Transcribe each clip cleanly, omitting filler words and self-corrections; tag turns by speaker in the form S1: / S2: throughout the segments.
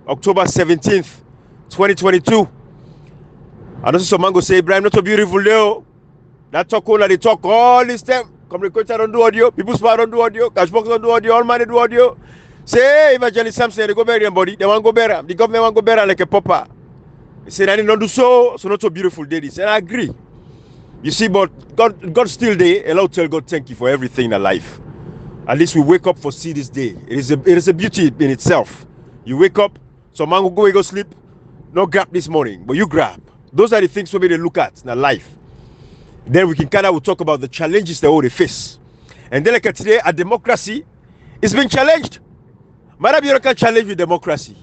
S1: October 17th, 2022. I know some man go say, Ibrahim, not a beautiful day. That talk on, they talk all this time. Communicator don't do audio, people smart don't do audio, Cashbox don't do audio, all money do audio. Say, Evangelist Samson, they go bury everybody. They want to go better. The government want to go better like a papa. They say, I don't do so not so beautiful day. This. And I agree. You see, but God still there. Allow tell God thank you for everything in life. At least we wake up for see this day. It is a beauty in itself. You wake up, some man will go sleep, no grab this morning, but you grab. Those are the things we need to look at in life. Then we can talk about the challenges they face. And then like today, a democracy is being challenged. Madam, you can challenge with democracy.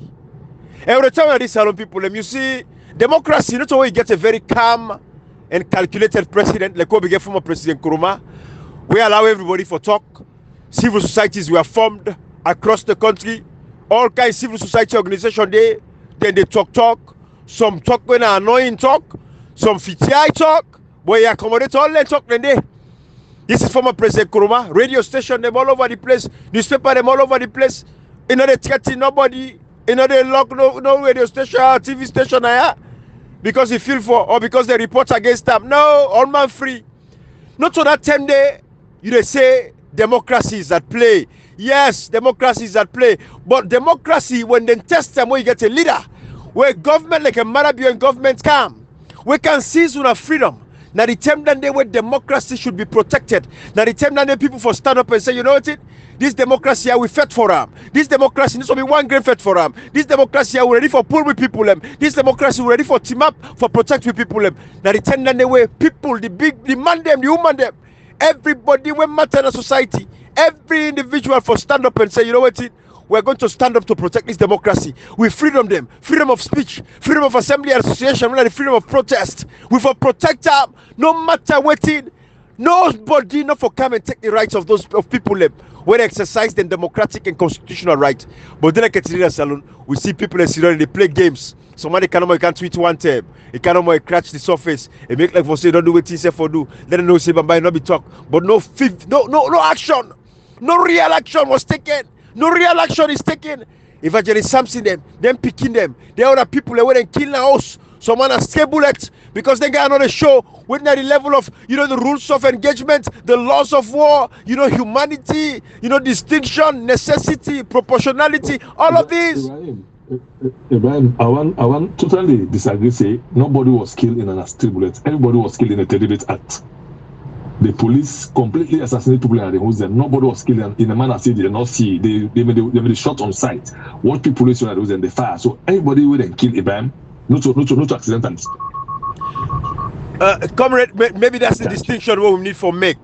S1: Every time I these salon people, you see, democracy, not always get a very calm and calculated president, like what we get from President Nkrumah. We allow everybody for talk. Civil societies were formed across the country. All kinds of civil society organization there. Then they talk. Some talk when annoying talk. Some FTI talk. But you accommodate all that talk then they. This is former President Nkrumah. Radio station them all over the place. Newspaper them all over the place. You know they threaten nobody. You know they lock no radio station, TV station because he feel for or because they report against them. No, all man free. Not to that time they say democracy is at play. Yes, democracy is at play. But democracy, when they test them, when you get a leader, where government like a Marabian government come, we can seize on freedom. Now the time that they where democracy should be protected. Now the time that the people for stand up and say, you know what it? This democracy are we fed for them. This democracy needs to be one great fed for them. This democracy are we ready for pull with people them. This democracy we ready for team up for protect with people them. Now the time that they were people, the man them, the woman them, everybody will matter in a society. Every individual for stand up and say, you know what it? We're going to stand up to protect this democracy. We freedom them, freedom of speech, freedom of assembly and association, the freedom of protest. We for protect them, no matter what it. Nobody not for come and take the rights of those of people them when they exercise their democratic and constitutional right. But then I get to the salon, we see people in Syria, they play games. Somebody can't tweet one tab. It cannot crash the surface. It make like for say don't do what he say for do. Let them know say by not be talk. But no action. No real action was taken. No real action is taken. Evangelist Samson them picking them. They other people they went and kill us. Someone has stray bullets because they got another show with the level of the rules of engagement, the laws of war, humanity, distinction, necessity, proportionality, all of these.
S2: Ibrahim, I want totally disagree. Say nobody was killed in an stray bullet. Everybody was killed in a deliberate act. The police completely assassinated people in the house. Nobody was killed in a manner they did not see. They made the shot on sight. What people is in the fire. So anybody would then kill Ibrahim. Not accidentals.
S1: Comrade, maybe that's the distinction what we need for make.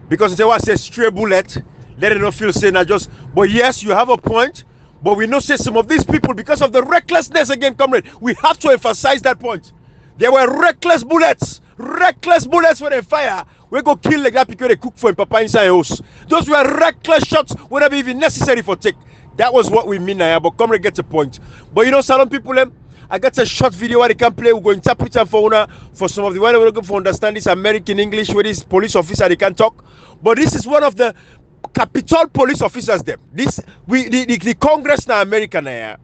S1: Because they want to say stray bullet, let it not feel saying I just. But yes, you have a point. But we know say some of these people, because of the recklessness again, comrade, we have to emphasize that point. There were reckless bullets when they fire. We go kill like that because they cook for him, Papa inside house. Those were reckless shots, whatever even necessary for take. That was what we mean now. But comrade gets a point. But salon people them. I got a short video where they can play. We go interpret for some of the one we're looking for understand this American English where this police officer they can talk. But this is one of the Capitol police officers them. The Congress na America na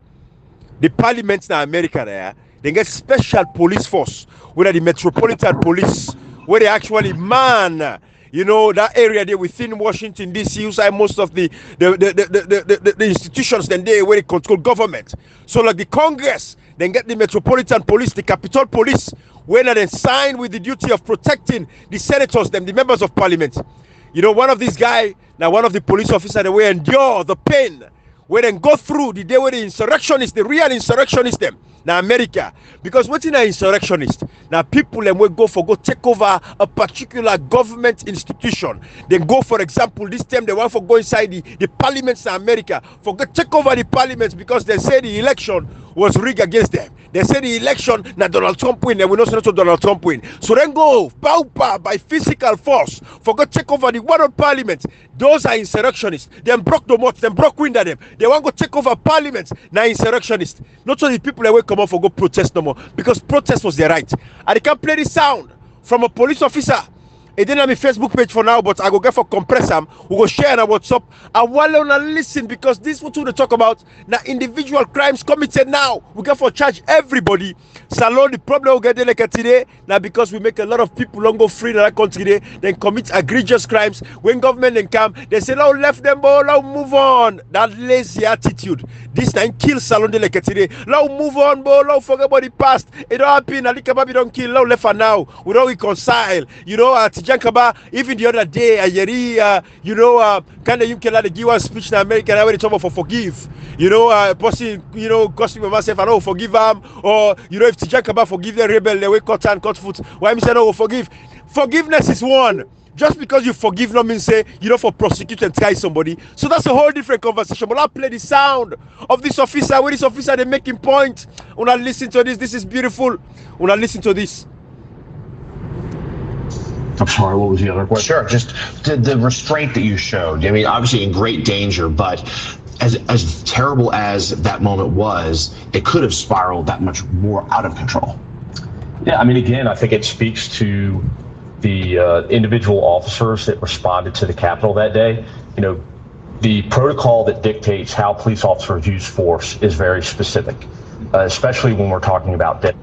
S1: the Parliament na America na they get special police force, whether the Metropolitan Police, where they actually man that area there within Washington D.C. inside most of the institutions then they where they control government. So like the Congress, then get the Metropolitan Police, the Capitol Police, when they sign with the duty of protecting the senators, them the members of Parliament. One of these guys, now one of the police officers, they will endure the pain, where then go through the day where the insurrectionists, the real insurrectionists, them. Now America, because what's in an insurrectionist? Now people them will go take over a particular government institution. Then go, for example, this time they want to go inside the parliaments in America, take over the parliaments because they say the election was rigged against them. They say the election now Donald Trump win, and we know so Donald Trump win. So then go by physical force take over the world parliament. Those are insurrectionists. Them broke the moat, them broke window them. They want to take over parliament. Now insurrectionists. Not only people that will come out for go protest no more, because protest was their right. And they can play the sound from a police officer It didn't have a Facebook page for now, but I go get for compress them. We go share on WhatsApp. And while on listen, because this what we talk about now individual crimes committed now. We get for charge everybody. Salon the problem we get there like today now because we make a lot of people long go free in that country today, then commit egregious crimes. When government then come, they say now left them, but now move on. That lazy attitude. This time kill Salon de like today. Now move on, but now forget about the past. It don't happen. Ali Kababi don't kill. Now left for now. We don't reconcile. You know, Jankaba, even the other day, kind of you can like give a speech in America and I already talk about for forgive. You know, person, you know, gossiping myself, I know forgive them, or you know, if Jankaba forgive the rebel, they will cut hand, cut foot. Why am I saying no forgive? Forgiveness is one. Just because you forgive not mean say you know for prosecute and try somebody. So that's a whole different conversation. But I'll play the sound of this officer. When this officer they making point. When I listen to this is beautiful. When I listen to this.
S3: I'm sorry, what was the other question?
S4: Sure, just the restraint that you showed. I mean, obviously in great danger, but as terrible as that moment was, it could have spiraled that much more out of control.
S3: Yeah, I mean, again, I think it speaks to the individual officers that responded to the Capitol that day. You know, the protocol that dictates how police officers use force is very specific, especially when we're talking about death.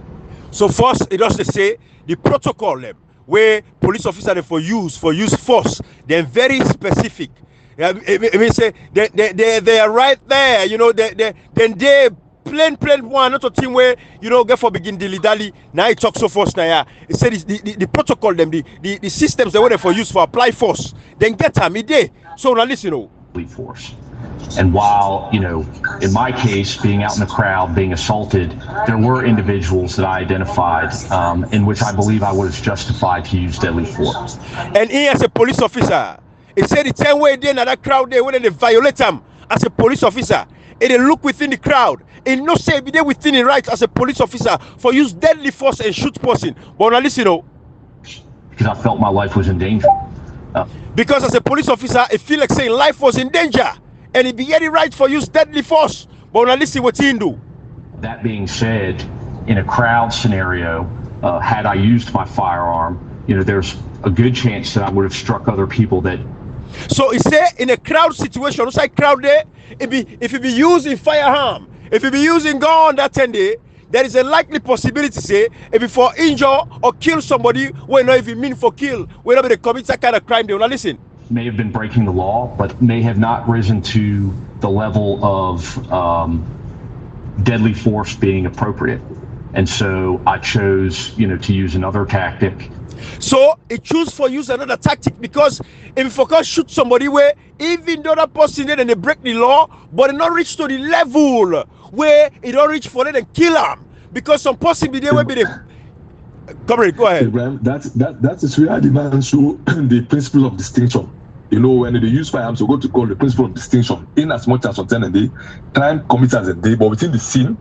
S1: So first, it does say the protocol where police officers for use force, they're very specific. I mean, say they are right there. You know, then they plain one, not a team where you know get for begin dilly dally. Now it talks so force now. Yeah, it said the protocol them the systems they were for use for apply force. Then get them day. So now listen, you know.
S3: Force. And while, you know, in my case, being out in the crowd, being assaulted, there were individuals that I identified in which I believe I was justified to use deadly force.
S1: And he, as a police officer, he said the same way then that crowd there when they violate him as a police officer, and they look within the crowd, and no say be there within the right as a police officer for use deadly force and shoot person. But now listen, you know.
S3: Because I felt my life was in danger.
S1: Because as a police officer, I feel like saying life was in danger. And it be any right for use deadly force. But now listen what he do.
S3: That being said, in a crowd scenario, had I used my firearm, you know, there's a good chance that I would have struck other people that.
S1: So he say in a crowd situation, outside crowd there, if it be using firearm, if it be using gun that 10 day, there is a likely possibility, say, if it for injure or kill somebody, when not even mean for kill, whenever they commit that kind of crime, they will not listen.
S3: May have been breaking the law, but may have not risen to the level of deadly force being appropriate. And so I chose, you know, to use another tactic.
S1: So it choose for use another tactic because if you focus shoot somebody where even though that person then they break the law, but it not reach to the level where it don't reach for them and kill them because some person be there will be the. Comrade, go ahead.
S2: Ibrahim, that is where the man show the principle of distinction. You know, when they use firearms, we go to call the principle of distinction. In as much as on 10 a day, crime committers a day, but within the scene,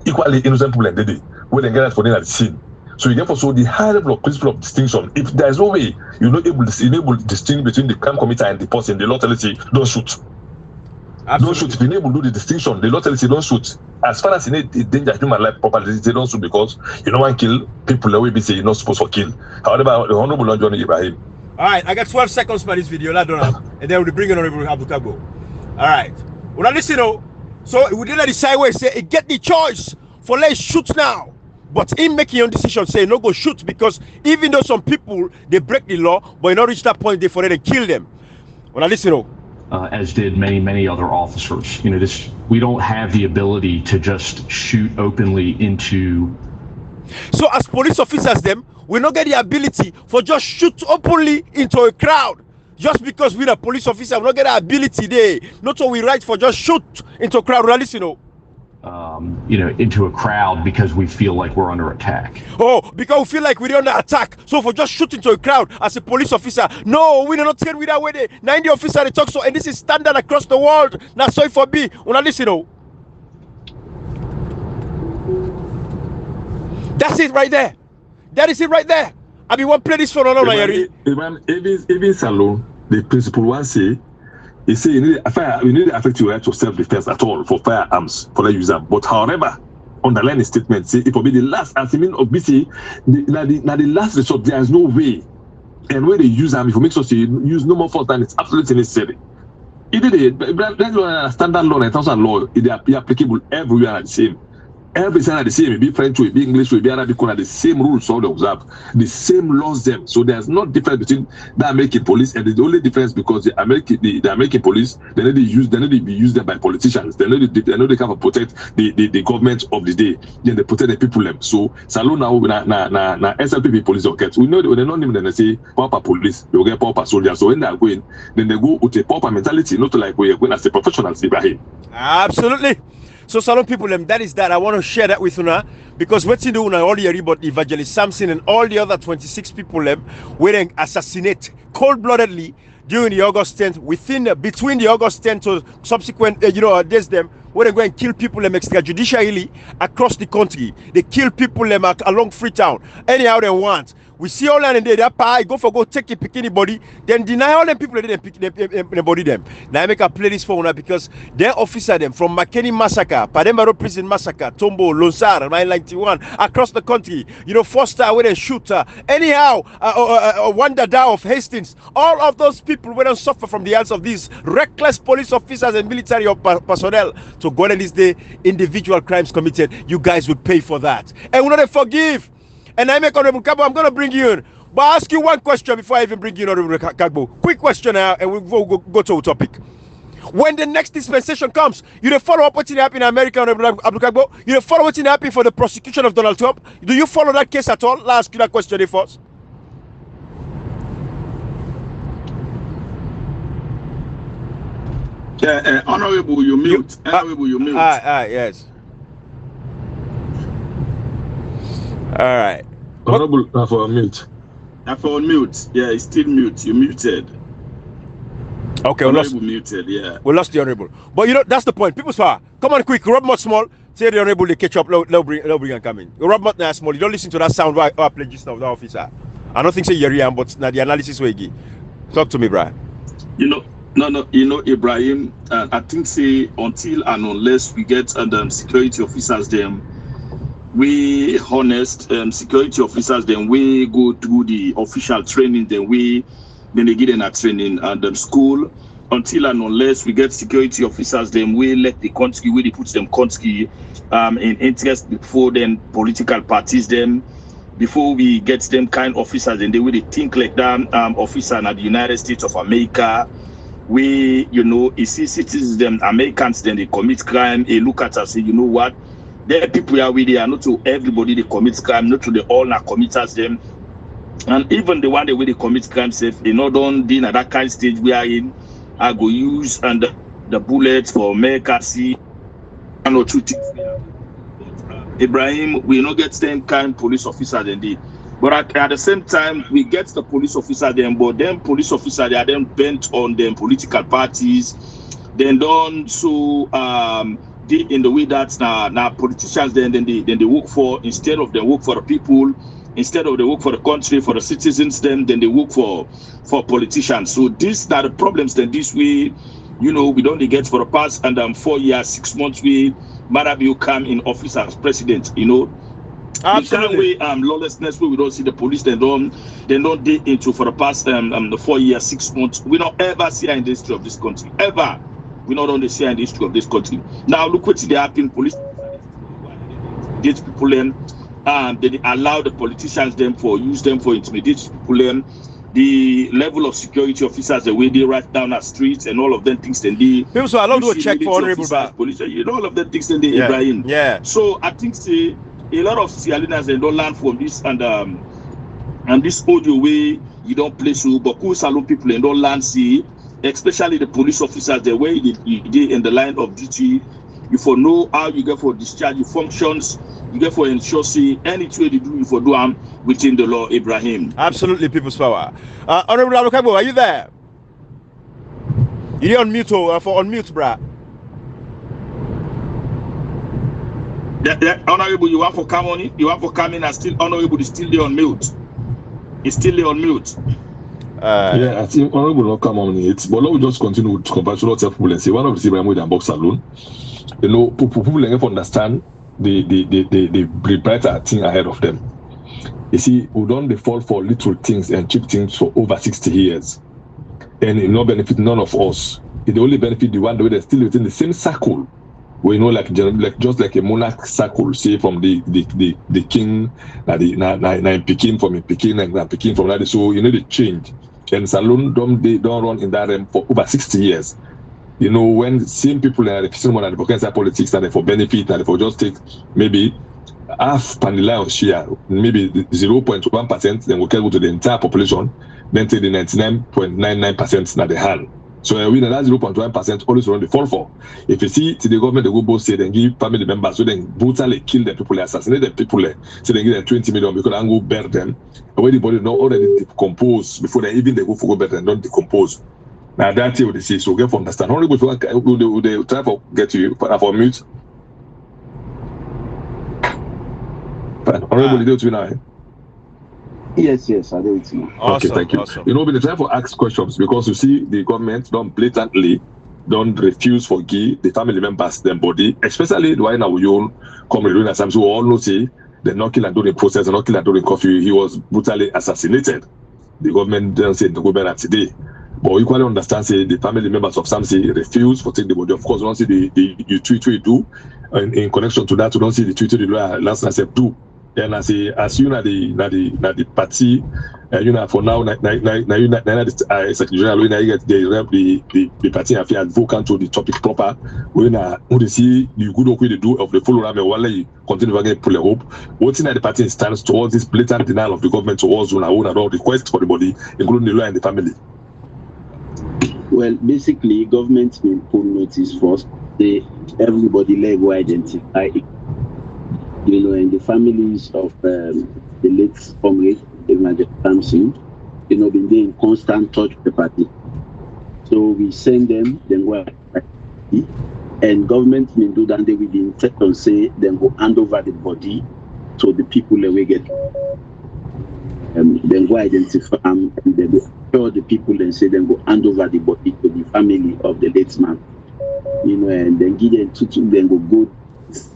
S2: equally innocent people a day. When they get for them at the scene. So you therefore so the high level of principle of distinction. If there is no way you're not able to distinguish between the crime committer and the person, the law tells you don't shoot. Absolutely. Don't shoot. If you're able to do the distinction, the law tells you don't shoot. As far as you need danger human life properly, they don't shoot because you don't want to kill people the way we say you're not supposed to kill. However, the Honorable John Ibrahim.
S1: All right, I got 12 seconds for this video, and then we'll bring in Hon Abdul Kargbo. All right. Well, now listen, so we did not decide where say it get the choice for let's shoot now. But in making your decision, say no go shoot because even though some people they break the law, but you not reach that point they for them and kill them. Well, now listen,
S3: as did many other officers. You know, we don't have the ability to just shoot openly into.
S1: So as police officers, we not get the ability for just shoot openly into a crowd. Just because we're a police officer, we not get the ability there. Not so we right for just shoot into a crowd. Well, listen,
S3: you know, into a crowd because we feel like we're under attack.
S1: Oh, because we feel like we're under attack. So for just shooting to a crowd as a police officer, no, we're not taking with that way. 90 officer they talk so, and this is standard across the world. Now, so for B, when I listen, that's it right there. That is it right there. I mean, one play this for no.
S2: Even Salon, the principal one say. He say you need to affect your right to self-defense at all for firearms for the user. But however, underline the statement say it will be the last as I mean of BC, now the last resort. There is no way and where they use them, if you make sure you use no more force than it's absolutely necessary. It did it. That standard law and 1,000 law, it is applicable everywhere the same. Every center the same. It be French way, it be English way, it be Arabic way, the same rules all they observe, the same laws them. So there's no difference between the American police and the only difference because the American police they need to be used by politicians. They know they can protect the government of the day. Then they protect the people them. So salon now na SLPP police will get. We know they don't even say proper police, they will get proper soldiers. So when they are going, then they go with a proper mentality, not like we are going as a professional, Ibrahim.
S1: Absolutely. So salon people, that is that. I want to share that with you now because what you do now, all the about Evangelist Samson and all the other 26 people were then assassinate cold-bloodedly during the August 10th, between the August 10th to subsequent, days them, where they go and kill people extrajudicially across the country. They kill people along Freetown, anyhow they want. We see all that and they go take a bikini body, then deny all them people that didn't pick the body them. Now I make a play this for una because their officer them from McKinney Massacre, Padembaro Prison Massacre, Tombo, Lonsar, 991, across the country, Foster where they shoot, anyhow, Wanda Dow of Hastings, all of those people will not suffer from the hands of these reckless police officers and military personnel. So go on this day, individual crimes committed, you guys would pay for that. And we not forgive. And I make Honorable Kargbo, I'm going to bring you in. But I'll ask you one question before I even bring you in, Honorable Kargbo. Quick question now, and we'll go to a topic. When the next dispensation comes, you follow up what's happening in America, Honorable Abdul Kargbo? You follow what's happening for the prosecution of Donald Trump? Do you follow that case at all? I'll ask you that question first.
S5: Honorable, you mute. Honorable, you mute.
S1: Yes. All right.
S2: Honorable, for mute.
S5: For mute. Yeah, it's still mute. You muted.
S1: Okay,
S5: Honorable muted. Yeah.
S1: We lost the honorable. But that's the point. People's power. Come on, quick. Rob Mott Small. Say the honorable they catch up. They'll bring and come in. Rob Mott now Small. You don't listen to that sound. Why I play just of the officer. I don't think say Yeriam, but now the analysis way give. Talk to me, Brian.
S5: No. Ibrahim. I think say until and unless we get security officers them. We honest security officers, then we go through the official training, then they get in a training and school. Until and unless we get security officers, then we let the country, we put them country in interest before then political parties them. Before we get them kind officers, then they will think like that officer in the United States of America. We, see citizens, them Americans, then they commit crime. They look at us, say, you know what? There are people here with they are not to everybody they commit crime, not to the all na committers them. And even the one that way they commit crime safe, they not done in at that kind of stage we are in. I go use and the bullets for mercy and or two things. Ibrahim, we not get same kind police officer than they. But at the same time, we get the police officer them, but them police officer they are then bent on them political parties. Then done so in the way that now politicians then they work for, instead of they work for the people, instead of they work for the country, for the citizens, then they work for politicians. So these are the problems that this way, we don't get for the past 4 years, 6 months we Marabi come in office as president,
S1: Absolutely.
S5: The kind of way lawlessness where we don't see the police they don't dig into for the past the 4 years, 6 months. We don't ever see in the history of this country. Ever. We not only see in the history of this country. Now look what they happen. Police these people they allow the politicians use them for intimidate people the level of security officers the way they write down our streets and all of them things then they
S1: people so I love to check for honorable
S5: police, all of them things then they Ibrahim.
S1: Yeah.
S5: So I think say a lot of Sierra they don't learn from this and this audio way you don't play so but cool salon people and don't learn see. Especially the police officers, the way they in the line of duty, you for know how you get for discharge your functions, you get for ensure see any trade you do for do within the law, Ibrahim.
S1: Absolutely, people's power. Honorable Abdul Kargbo, are you there? You're on mute for unmute, bruh.
S5: Honorable, you want for come on? You want for come in and still honorable is still there on mute. It's still there on mute.
S2: Yeah, I think honorable will not come on it, but let me just continue to congratulate people and say one of the people with box alone. People have to understand the brighter thing ahead of them. You see, we don't fall for little things and cheap things for over 60 years. And it no benefit none of us. It only benefit the one that they're still within the same circle. We know like just like a monarch circle, say from the king, na Peking from Peking and Peking from that. So you know the change. And Salon don't run in that realm for over 60 years. You know, when same people are refusing more advocacy politics and for benefit and for just take maybe half Panila share, maybe 0.1%, then we can go to the entire population, then take the 99.99% na the hand. So we know that 0.1% always run the fall for. If you see to the government, they go both say then give family members, so then brutally kill the people, assassinate the people, so they give them 20 million because they go bury them. And when the body not already decompose before they go for go better and don't decompose. Now that's what they say. So get to understand. Only if they try to get you for mute. Honorable, you do it now.
S6: Yes, I do it now.
S2: Awesome, okay, thank you. Awesome. You know, we try to ask questions because you see the government don't blatantly don't refuse for give the family members their body, especially the one now you come doing as we all know say they're not killing during the process, not killing during coffee. He was brutally assassinated. The government doesn't say the government today. But we equally understand say the family members of some say refuse for take the body. Of course, we don't see the tweet we do in connection to that. We don't see the tweet the last night do. And I say as you know the party, you know for now the Secretary General when I get the party and advocate to the topic proper. When they see the good work they do of the follow around while they continue to get pull hope. What's in the party stands towards this blatant denial of the government towards one own request for the body, including the lawyer and the family.
S6: Well, basically, government will put notice first. Everybody let go identify, you know, and the families of the late comrade, Imagine Samson, you know, been in constant touch with the party. So we send them, then go and government will do that. They will be intent on say then go hand over the body to the people that we get. Then go identify and then go show the people and say then go hand over the body to the family of the late man. You know, and then give them to then go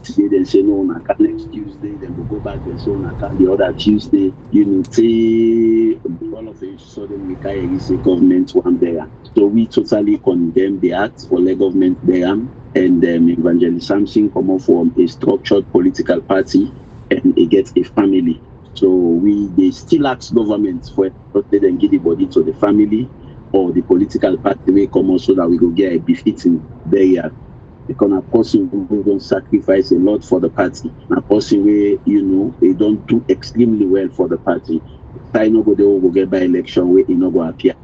S6: today, then say no, I can't next Tuesday, then we'll go back and so I can't the other Tuesday. You know, say all of a sudden we can't say government one there. So we totally condemn the act for the government there, and Evangelist Samson come up from a structured political party and it gets a family. So they still ask government for then give the body to the family or the political party will come out so that we go get a befitting burial. Because a person who don't sacrifice a lot for the party, a person where you know they don't do extremely well for the party. I know go they will get by election where you know go appear.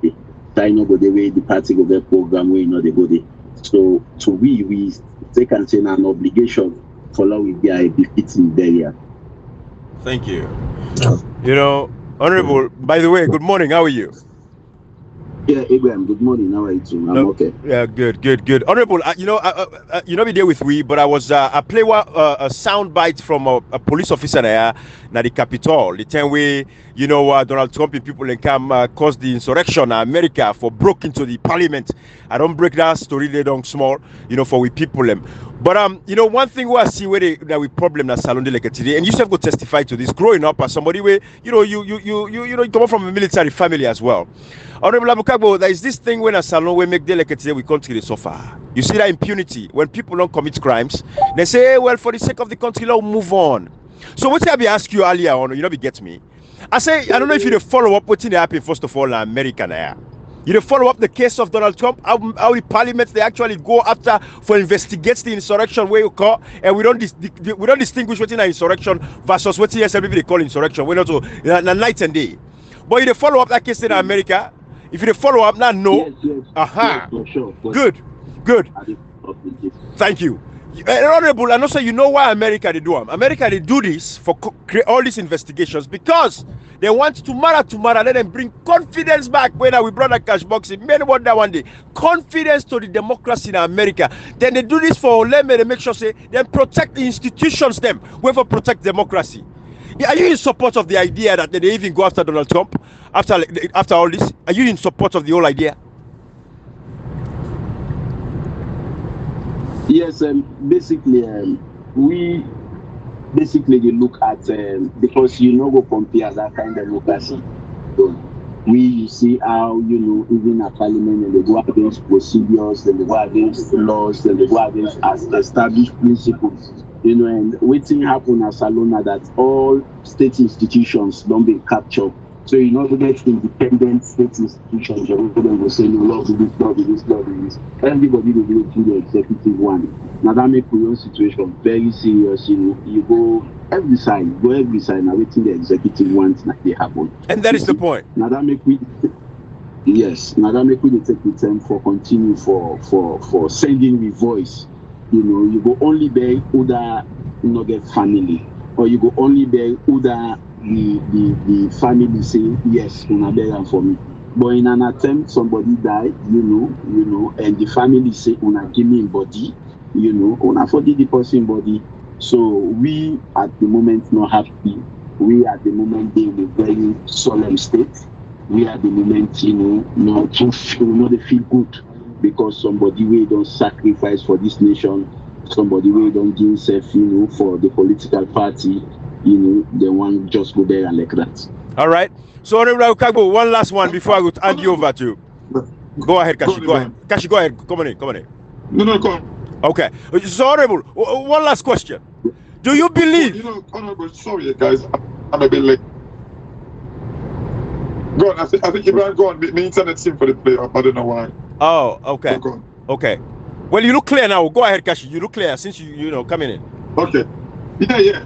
S6: I know go the way the party go get program where you know they go there. So we take and say an obligation for law we get a befitting burial.
S1: Thank you. You know, Honorable, by the way, good morning. How are you?
S6: Yeah, Abraham, good morning. How are you too? I'm okay.
S1: Yeah, good. Honorable, you know, be there with we, but I was I play a sound bite from a police officer there, na the Capitol. The time where you know Donald Trump and people in come caused the insurrection in America for broke into the Parliament. I don't break that story they don't small, you know, for we people them. But you know, one thing where I see where that we problem that Salon de today, and you have to testify to this. Growing up as somebody where you know you come from a military family as well. Honorable Abdul Kargbo, there is this thing when a salon we make today we country so far. You see that impunity when people don't commit crimes, they say, hey, well, for the sake of the country, let's move on. So what I be ask you earlier on, you know, you get me. I say I don't know if you follow up what's happening first of all in America now. You follow up the case of Donald Trump, how the Parliament they actually go after for investigates the insurrection where you call, and we don't distinguish what's in an insurrection versus what's in they call insurrection. We're not so night and day. But you follow up that case in America. If you follow up now, no.
S6: Yes.
S1: Aha.
S6: Yes, for sure.
S1: Good. Thank you. Honorable, and also you know why America they do them. America they do this for create all these investigations because they want tomorrow, let them bring confidence back. When we brought a cash box in many wonder one day. Confidence to the democracy in America. Then they do this for let me make sure say they protect the institutions them, whoever protect democracy. Are you in support of the idea that they even go after Donald Trump after all this? Are you in support of the whole idea?
S6: Yes, basically, we basically they look at because you know go compare that kind of democracy. So you see how even at parliament and they go against procedures, then they go against laws, then they go against established principles. And waiting happen as Salona that all state institutions don't be captured. So you know get independent state institutions, you're going to say no law do this, law do this, law do this. Everybody will go through the executive one. Now that make your situation very serious. You go every side, now waiting the executive wants that they happen.
S1: And that is the point.
S6: Now that make we take the time for continue for sending the voice. You go only beg Uda not get family, or you go only beg Uda the family say yes, una beg am for me. But in an attempt somebody die, and the family say una give me body, una forgive the person body. So we at the moment not happy. We at the moment being in a very solemn state. We at the moment, not feel good because somebody we don't sacrifice for this nation, somebody we don't give himself, for the political party, the one just go there and like that.
S1: All right. So Hon Abdul Kargbo, one last one before I would hand you over to you. Go ahead, Kashi. Go ahead. Kashi, go ahead. Come on in.
S7: No, go on.
S1: Okay. So Honorable, one last question. Do you believe?
S7: Honorable, sorry guys, I'm a bit late. Go on. I think you better go on. The internet seemed for the play up. I don't know why.
S1: Oh, okay.
S7: So go on.
S1: Okay. Well, you look clear now. Go ahead, Kashi. You look clear since you coming in.
S7: Okay. Yeah.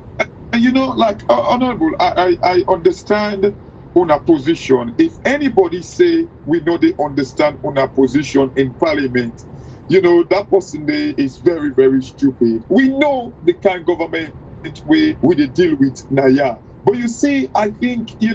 S7: And like Honorable, I understand on a position. If anybody say we know they understand on a position in Parliament, that person there is very, very stupid. We know the kind of government we deal with Naya. But you see, I think, I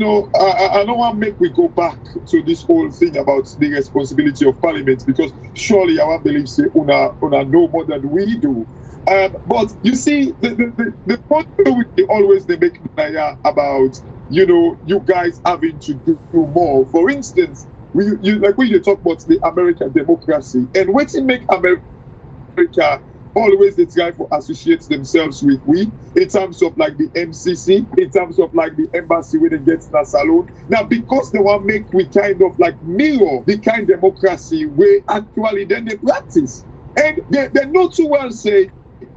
S7: don't want to make we go back to this whole thing about the responsibility of Parliament, because surely our beliefs say una know more than we do. But you see, the point we always they make Naya about, you guys having to do more. For instance, when you talk about the American democracy and what to make America always they try to associate themselves with we in terms of like the MCC, in terms of like the embassy where they get in a salon. Now, because they want to make we kind of like mirror the kind of democracy where actually then they practice. And they not too well say,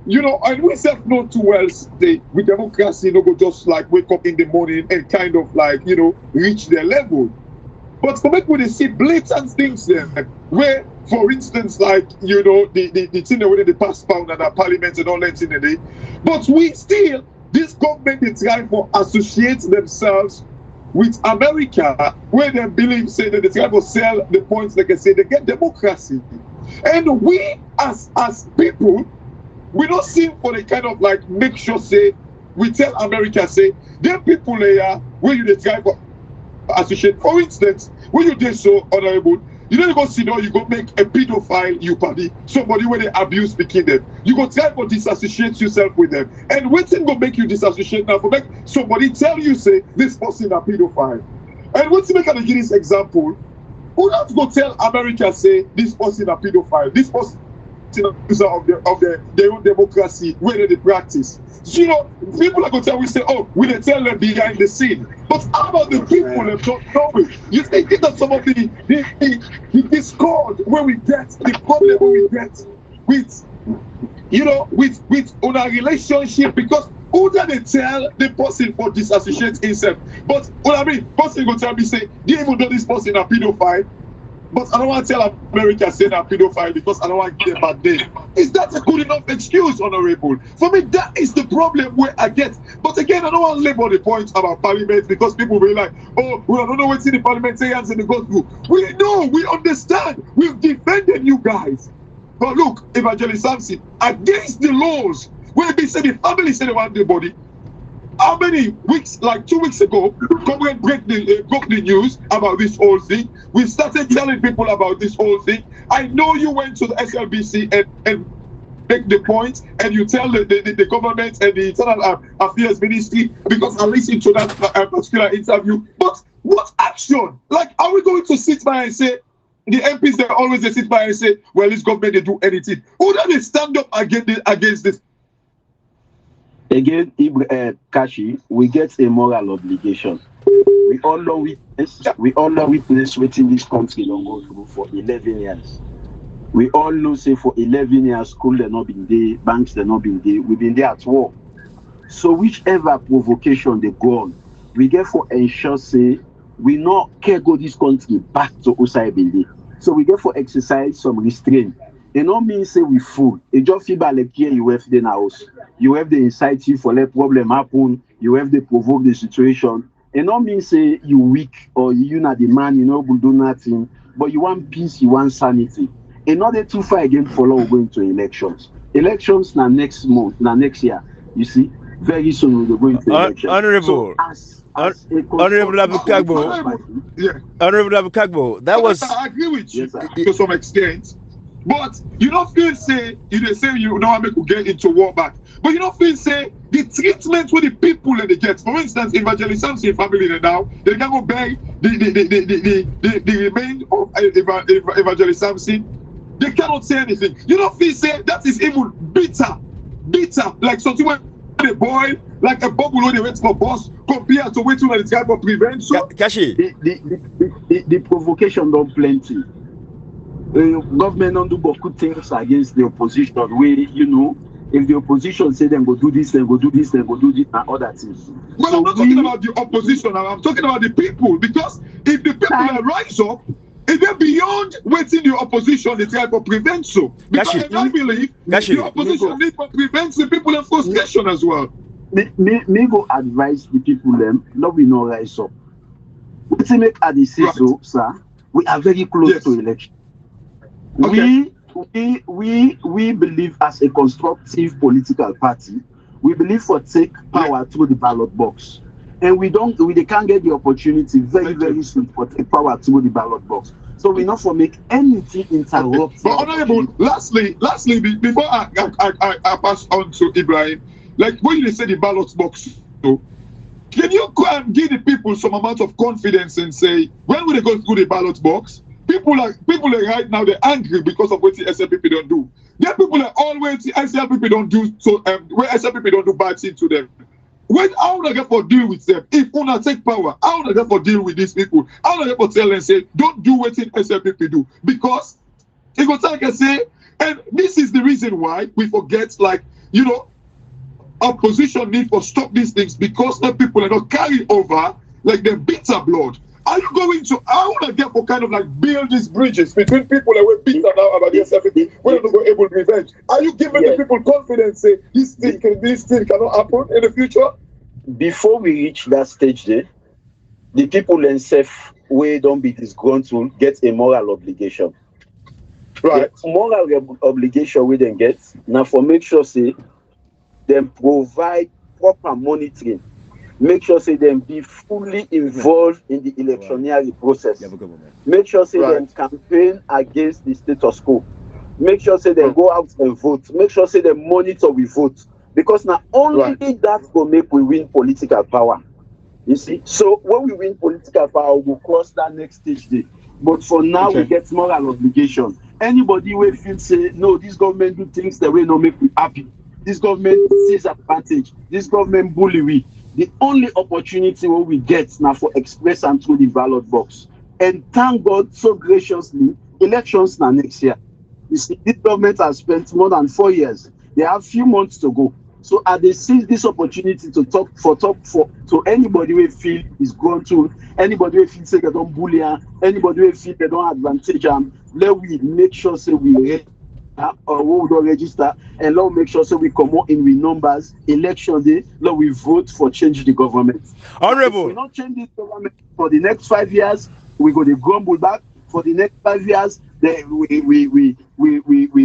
S7: and we self not too well say with democracy, go just like wake up in the morning and kind of like, reach their level. But for me, when they see blatant things there, where, for instance, like, the thing where they pass pound and the parliament and all that in the day. But we still, this government is trying to associate themselves with America, where they believe, say that they try to sell the points, like I say, they get democracy. And we, as people, we don't seem for the kind of like make sure, say, we tell America, say, them people there, where you try to associate. For instance, when you did so honorable, you go sit down, you go make a pedophile, you party, somebody where they abuse the kid, you go try to disassociate yourself with them. And what's go make you disassociate now? For make somebody tell you, say, this person a pedophile. And what's make give this example? Who not go tell America, say, this person a pedophile, this person user of their own democracy, where they practice. So, people are going to tell, we say, oh, we they tell them behind the scene. But how about the people that don't know it? You think that some of the discord where we get, the problem where we get with on our relationship, because who do they tell the person for disassociate himself? But what I mean, person go tell me, say, do you even know this person a pedophile? But I don't want to tell America say that pedophile because I don't want to get a bad day. Is that a good enough excuse, Honorable? For me, that is the problem where I get. But again, I don't want to label the point about Parliament because people will be like, oh, we don't know what's in the parliamentarians and the go through. We know, we understand, we've defended you guys. But look, Evangelist Samson, against the laws, where they say the family said they want the body, how many weeks, like 2 weeks ago, come and broke the news about this whole thing. We started telling people about this whole thing. I know you went to the SLBC and make the point, and you tell the government and the Internal Affairs Ministry, because I listened to that particular interview. But what action? Like, are we going to sit by and say, the MPs, they always sit by and say, well, this government, they do anything. Who do they stand up against this?
S6: Again, Kashi, we get a moral obligation. We all know witness. We all know witness waiting this country don't go through for 11 years. We all know say for 11 years, school they not been there, banks they not been there. We've been there at war. So whichever provocation they go on, we get for ensure say we not care go this country back to outside building. So we get for exercise some restraint. It not mean say we fool. It just feel like here you have the house. You have the incite you for let problem happen. You have the provoke the situation. It not mean say you weak or you not the man, you know, will do nothing. But you want peace, you want sanity. In order to fight again follow going to elections. Elections now next month, now next year. You see, very soon we're going to elections.
S1: Honorable.
S6: So
S1: Honorable Abdul Kargbo.
S7: Yeah.
S1: Honorable Abdul Kargbo. That was.
S7: I agree with you
S6: Yes,
S7: to some extent. But you don't feel say you say you don't want to get into war back. But you don't feel say the treatment with the people that they get. For instance, Evangelist Samson family now they can go bury the remains of Evangelist Samson. They cannot say anything. You don't feel say that is even bitter, like something when they boil, like a bubble when they wait for boss, compared to waiting on the type of prevention.
S1: Kashi.
S6: The provocation don't plenty. Government don't do beaucoup things against the opposition. We, you know, if the opposition say them go do this, then go do this, then go do this, and other things.
S7: Well,
S6: So
S7: I'm not talking about the opposition. I'm talking about the people. Because if the people rise up, if they're beyond waiting the opposition, they try to prevent so. Because I believe the opposition needs to prevent the people in frustration as well.
S6: Me go advise the people them. No, we no rise up. We make at the so, sir. We are very close to election.
S7: Okay.
S6: We believe as a constructive political party, we believe for take power through the ballot box. And they can't get the opportunity very soon for take power through the ballot box. So we not for make anything interrupt.
S7: Okay. But honorable, lastly, before I pass on to Ibrahim, like when you say the ballot box, so, can you go and give the people some amount of confidence and say when will they go through the ballot box? People are right now they're angry because of what the SLPP don't do. Then people are always SLPP don't do so where SLPP don't do bad things to them. When how would I get for deal with them? If una take power, how would I get for deal with these people? How would I get for tell them say don't do what the SLPP do? Because it goes like I say, and this is the reason why we forget, like, you know, opposition need to stop these things because the people are not carrying over like their bitter blood. Are you going to, I want to get for kind of like build these bridges between people that were bitter now about the SLPP when they were able to revenge? Are you giving the people confidence say this thing cannot happen in the future?
S6: Before we reach that stage there, the people themselves we don't be disgruntled get a moral obligation.
S7: Right.
S6: The moral obligation we then get now for make sure say them provide proper monitoring. Make sure say them be fully involved in the electioneering process. Make sure say them campaign against the status quo. Make sure say they go out and vote. Make sure say they monitor we vote. Because now only that will make we win political power. You see? So when we win political power, we'll cross that next stage day. But for now, we get moral obligation. Anybody will feel say, no, this government do things that will not make me happy. This government sees advantage. This government bully we. The only opportunity what we get now for express and through the ballot box. And thank God so graciously, elections now next year. You see, this government has spent more than 4 years. They have few months to go. So they seize this opportunity to talk to anybody who feel is going to, anybody who feel say they don't bully them, anybody who feel they don't advantage them. Let we make sure say we register or we don't register, and let we make sure say we come out in with numbers. Election day, let we vote for change the government.
S1: Honorable.
S6: If we not change this government for the next 5 years, we go to grumble back. For the next 5 years, then we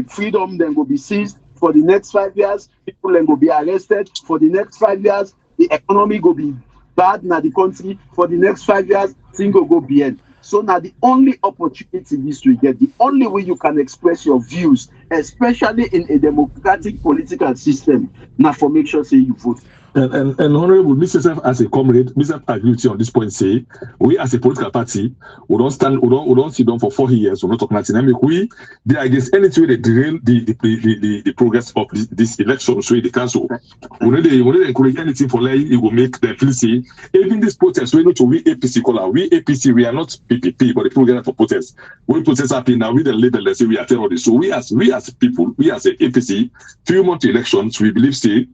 S6: freedom then will be seized. For the next 5 years, people then will be arrested. For the next 5 years, the economy will be bad in the country. For the next 5 years, things will go beyond. So now the only opportunity this will get, the only way you can express your views, especially in a democratic political system, now for make sure say you vote.
S2: And Honorable Mr. as a comrade, Mr. agree with you on this point. Say we as a political party, we don't sit down for 4 years. We don't talk nothing. I mean, we they against anything they derail the progress of this election. So the council, we don't encourage anything for like it will make them feel say even this protest. We not to we APC caller. We APC. We are not PPP, but the people get for protest. When protest happen now, we the label they say we are terrorists. So we as people, we as a APC, few months elections, we believe say.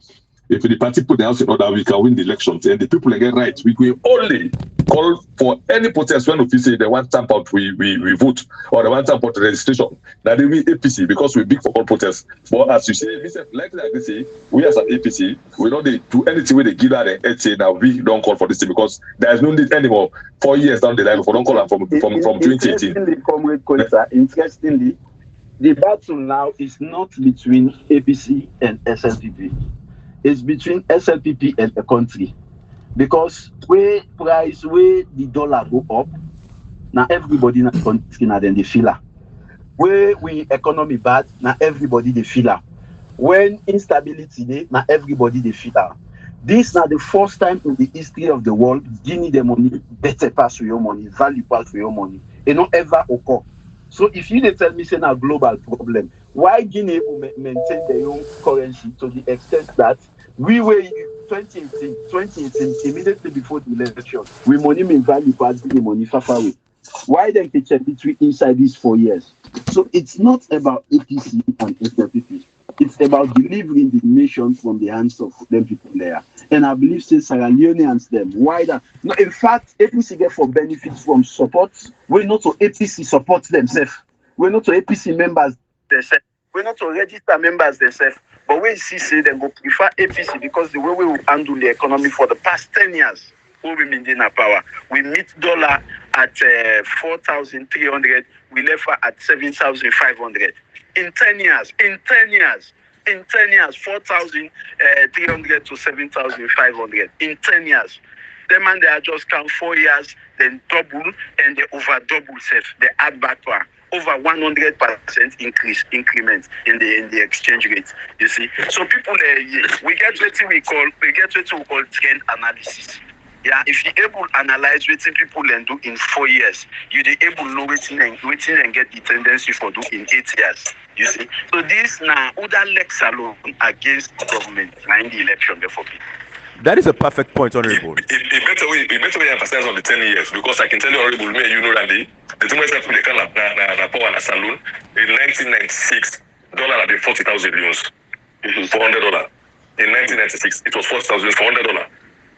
S2: If the party put the house in order, we can win the elections. And the people get right. We will only call for any protest when we say they want stamp out, we vote, or they want stamp out registration. Now they will APC because we're big for all protests. But as you say, like they say, we as an APC, we don't do anything where they give out and say now we don't call for this thing because there is no need anymore. 4 years down the line, we don't call them from 2018.
S6: Interestingly, the battle now is not between APC and SLPP. It's between SLPP and the country. Because where the dollar go up, now everybody in the country now then they feel it. Where we economy bad, now everybody they feel it. When instability there, now everybody they feel it. This now the first time in the history of the world, Guinea the money better pass for your money, value pass for your money. It not ever occur. So if you tell me say now global problem, why Guinea will maintain their own currency to the extent that we were 2018 immediately before the election, we money mean value pass the money far away. Why then they check between inside these 4 years? So it's not about APC and SLPP. It's about delivering the nation from the hands of them people there. And I believe say Sierra Leoneans them. Why that? No, in fact, APC get for benefits from support. We're not to APC support themselves. We're not to APC members themselves. We're not to register members themselves. But we see say them go prefer APC because the way we will handle the economy for the past 10 years, we maintain our power. We meet dollar at 4,300. We left at 7,500. In 10 years, 4,300 to 7,500. In 10 years. Them and they are just count 4 years, then double, and they over double self. They add back power. Over 100% increment in the exchange rate. You see, so people we get what we call trend analysis. Yeah, if you able to analyze what people and do in 4 years, you be able to know what and get the tendency for do in 8 years. You see, so this now other lex alone against the government in the election before people.
S1: That is a perfect point, Honorable.
S2: It better we emphasize on the 10 years because I can tell you, Honorable, you know that the thing was that they can power and saloon in 1996, dollar had been 40,000 euros, $400. In 1996, it was 40,000 $400.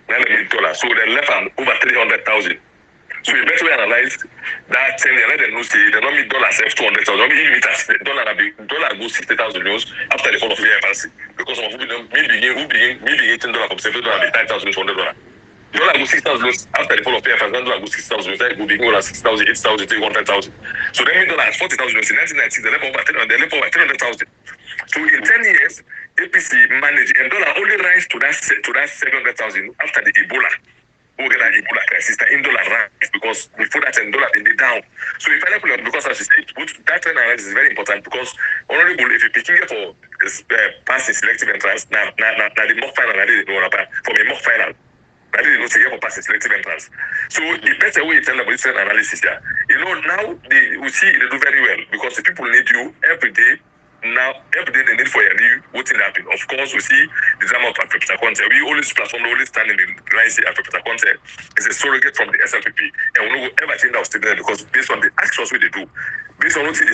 S2: $9 so they left over 300,000. So we better analyze that 10 years. Let them know say they don't mean dollar save 200,000. Dollar go 60,000 euros after the fall of the FRC because of maybe $18 from $7 $9,200. Dollar go 6,000 after the fall of PFS. Dollar go 6,000. That will be going at 6,000, 8,000, 100,000. So they mean dollar at 40,000 in 1990. They left over 300,000. So in 10 years, APC managed and dollar only rise to that 700,000 after the Ebola. Ebola crisis, the in dollar rise because before that $10 in the down. So if I look because as you said, that trend analysis is very important because honorable if you're picking it for passing selective entrance, now the mock final I didn't know about from a mock final. I didn't know say for passing selective entrance. So the better way to tell about this trend analysis here, now we see they do very well because the people need you every day. Now, every day they need for you, what's happening. Of course, we see the drama of Afropita content. We always platform, always stand in the line say Afropita content is a surrogate from the SLPP. And we don't ever change our statement because based on the actions we they do, based on what they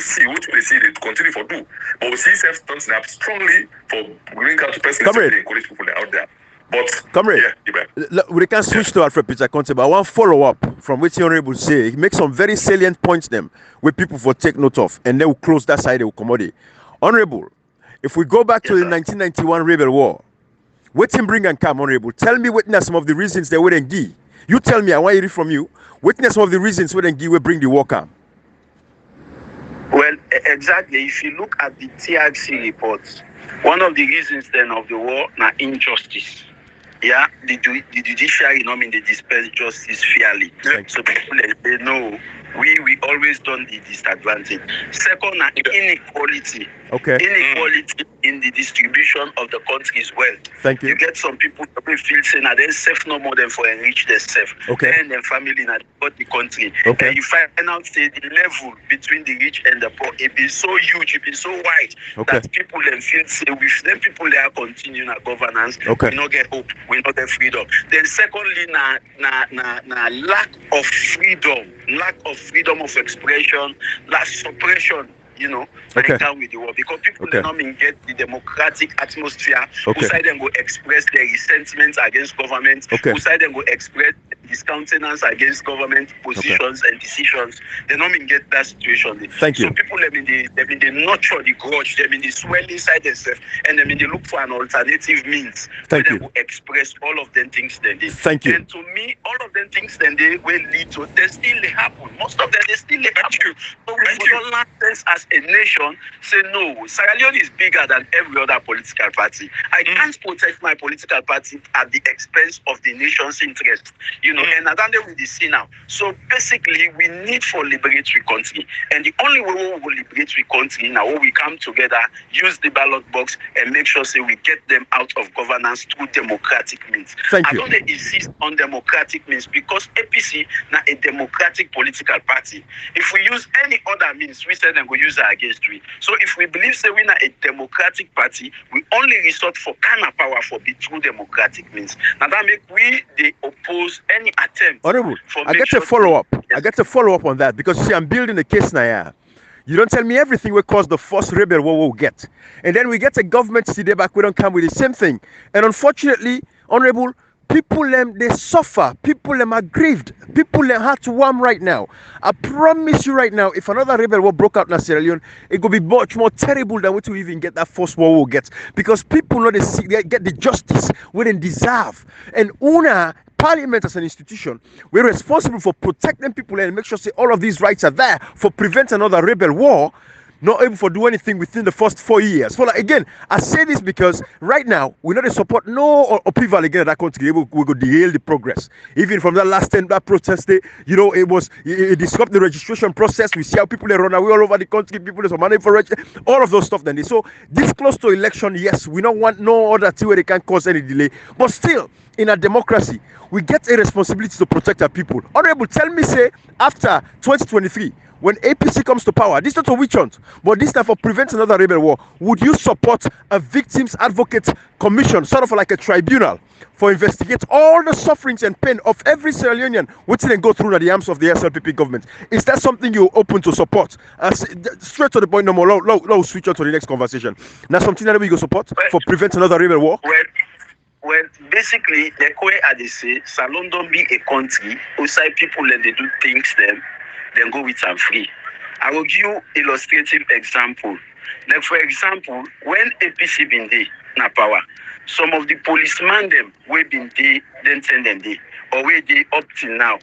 S2: see, they continue for do. But we see self standing up strongly for green card to president to encourage people out there. But
S1: Comrade, we can switch to Afropita content, but I want follow up from what the Honorable say. He makes some very salient points them where people for take note of, and then we'll close that side, they will commodity. Honorable, if we go back to the 1991 rebel war, what him bring and come, Honorable? Tell me witness some of the reasons they wouldn't give. You tell me, I want to hear from you. Witness some of the reasons wouldn't give will bring the war come.
S6: Well, exactly. If you look at the TRC reports, one of the reasons then of the war na injustice. Yeah, the judiciary not mean they dispense justice fairly. So people they know we always done the disadvantage. Second, inequality.
S1: Okay.
S8: Inequality in the distribution of the country's wealth.
S1: Thank you.
S8: You get some people who feel saying that they save no more than for enrich themselves.
S1: Okay.
S8: Then their family not got the country.
S1: Okay.
S8: And you find out say the level between the rich and the poor, it be so huge, it be so wide that people then feel say with them people they are continuing our governance, we not get hope, we not get freedom. Then secondly, lack of freedom of expression, suppression. Down with the war because people do not get the democratic atmosphere. Who side them go express their resentment against government. Who side them go express discountenance against government positions and decisions. They not get that situation.
S1: Thank you.
S8: So people they nurture the grudge. They swell inside themselves and they look for an alternative means.
S1: Thank you.
S8: They will express all of them things then they.
S1: Thank you.
S8: And to me, all of them things then they will lead to. They still happen. Most of them they still happen. So we don't learn this as a nation say no. Sierra Leone is bigger than every other political party. I can't protect my political party at the expense of the nation's interest. And that's what we see now. So basically, we need for liberatory country, and the only way we will liberatory country now, we come together, use the ballot box, and make sure say we get them out of governance through democratic means.
S1: Thank you.
S8: I don't insist on democratic means because APC now a democratic political party. If we use any other means, we say them we use it against we. So if we believe say we are a democratic party, we only resort for kind of power for be through democratic means. Now that make we they oppose any attempt.
S1: Honorable, I get a follow-up. I get a follow-up on that because see, I'm building a case now. Yeah. You don't tell me everything will cause the first rebel war we'll get. And then we get a government today back, we don't come with the same thing. And unfortunately, Honorable, people they suffer, people are grieved, people heart warm right now. I promise you right now, if another rebel war broke out in Sierra Leone, it could be much more terrible than what we even get that first war we'll get. Because people know they get the justice we they deserve. And Parliament as an institution, we're responsible for protecting people and make sure say all of these rights are there for prevent another rebel war, not able to do anything within the first 4 years. So again, I say this because right now we not support no upheaval again in that country. We could derail the progress. Even from that last time that protest day, it disrupted the registration process. We see how people run away all over the country. People there's money for all of those stuff. Then so this close to election, yes, we don't want no other thing where they can cause any delay. But still, in a democracy, we get a responsibility to protect our people. Honorable, tell me, say after 2023. When APC comes to power, this is not a witch hunt, but this time for prevent another rebel war, would you support a victims advocate commission, sort of like a tribunal, for investigate all the sufferings and pain of every Sierra Leonean which then go through the arms of the SLPP government? Is that something you're open to support? Straight to the point, no more. Low switch on to the next conversation. Now something that we go support for prevent another rebel war?
S8: Well, basically, the way I say, Salon don't be a country outside people and they do things them. Then go with some free. I will give you illustrative example. Like for example, when APC been there na power, some of the policemen them we been there, then send them there, or where they up till now.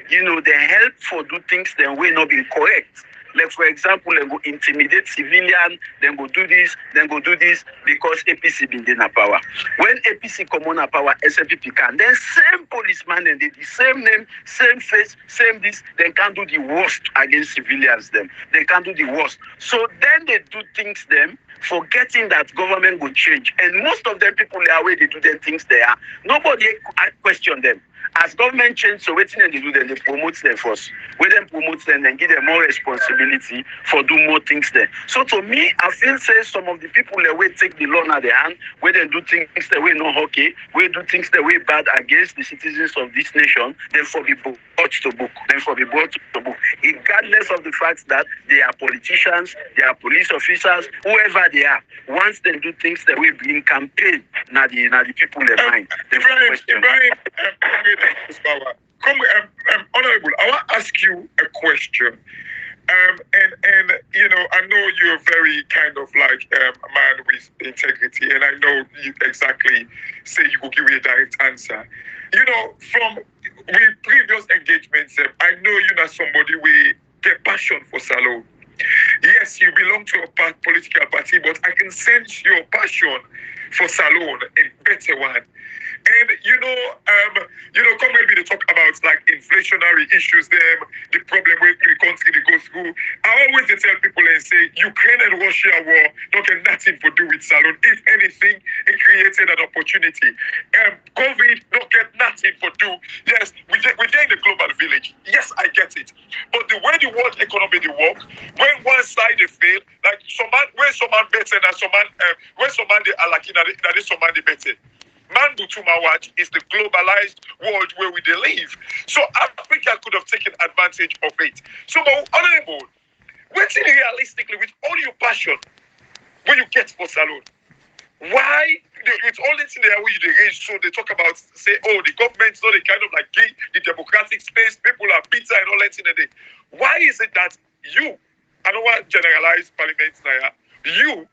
S8: They help for do things then we not been correct. Like for example, they go intimidate civilian, then go do this because APC been there na power. When APC come on power, SLPP can. Then same policeman and they the same name, same face, same this, they can do the worst against civilians them. They can do the worst. So then they do things them, forgetting that government will change. And most of them people are where they do their things there. Nobody question them. As government change, so waiting and they do, then they promote them first. When them promote them, then give them more responsibility for do more things there. So to me, I feel say some of the people that will take the law in their hand, where they do things that way not okay, where do things that way bad against the citizens of this nation, then for be brought to book. Regardless of the fact that they are politicians, they are police officers, whoever they are. Once they do things that way bring campaign, now the people in mind.
S7: Honorable, I want to ask you a question. And I know you're very kind of like a man with integrity, and I know you exactly say you will give me a direct answer. From previous engagements, I know you're not somebody with get passion for Salon. Yes, you belong to a political party, but I can sense your passion for Salone, a better one. And come when we talk about like inflationary issues, the problem with the country they go through. I always tell people and say Ukraine and Russia war don't get nothing to do with Salone. If anything, it created an opportunity. COVID don't get nothing to do. Yes, we're in the global village. Yes, I get it. But the way the world economy they work, when one side they fail, like when someone better and when someone they are like that is someone they better. Man Butumawaj is the globalized world where we live. So Africa could have taken advantage of it. So, honorable, waiting realistically with all your passion, when you get for Salone, why it's only thing there where you raise, so they talk about say, oh, the government's not the kind of like give the democratic space, people are bitter and all that in the day. Why is it that you, I don't want to generalize Parliament now, you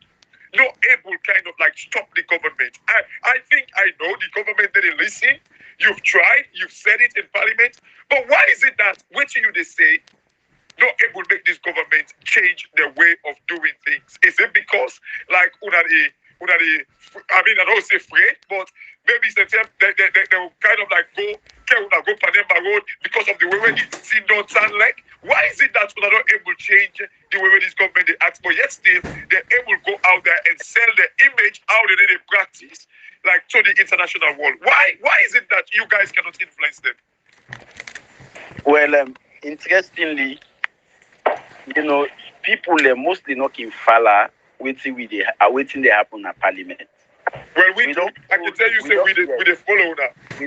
S7: not able kind of like stop the government? I think I know the government didn't listen. You've tried, you've said it in Parliament, but why is it that what they say not able to make this government change their way of doing things? Is it because like I don't say afraid, but maybe it's the time they will kind of like go Panama Road because of the way the scene don't sound like. Why is it that we're not able to change the way this government they act, but yet still they're able to go out there and sell their image how they practice like to the international world? Why is it that you guys cannot influence them?
S8: Well, interestingly, people are mostly not in Fala waiting they happen at Parliament.
S7: Well, we don't. I can tell you, say we the follow now.
S8: We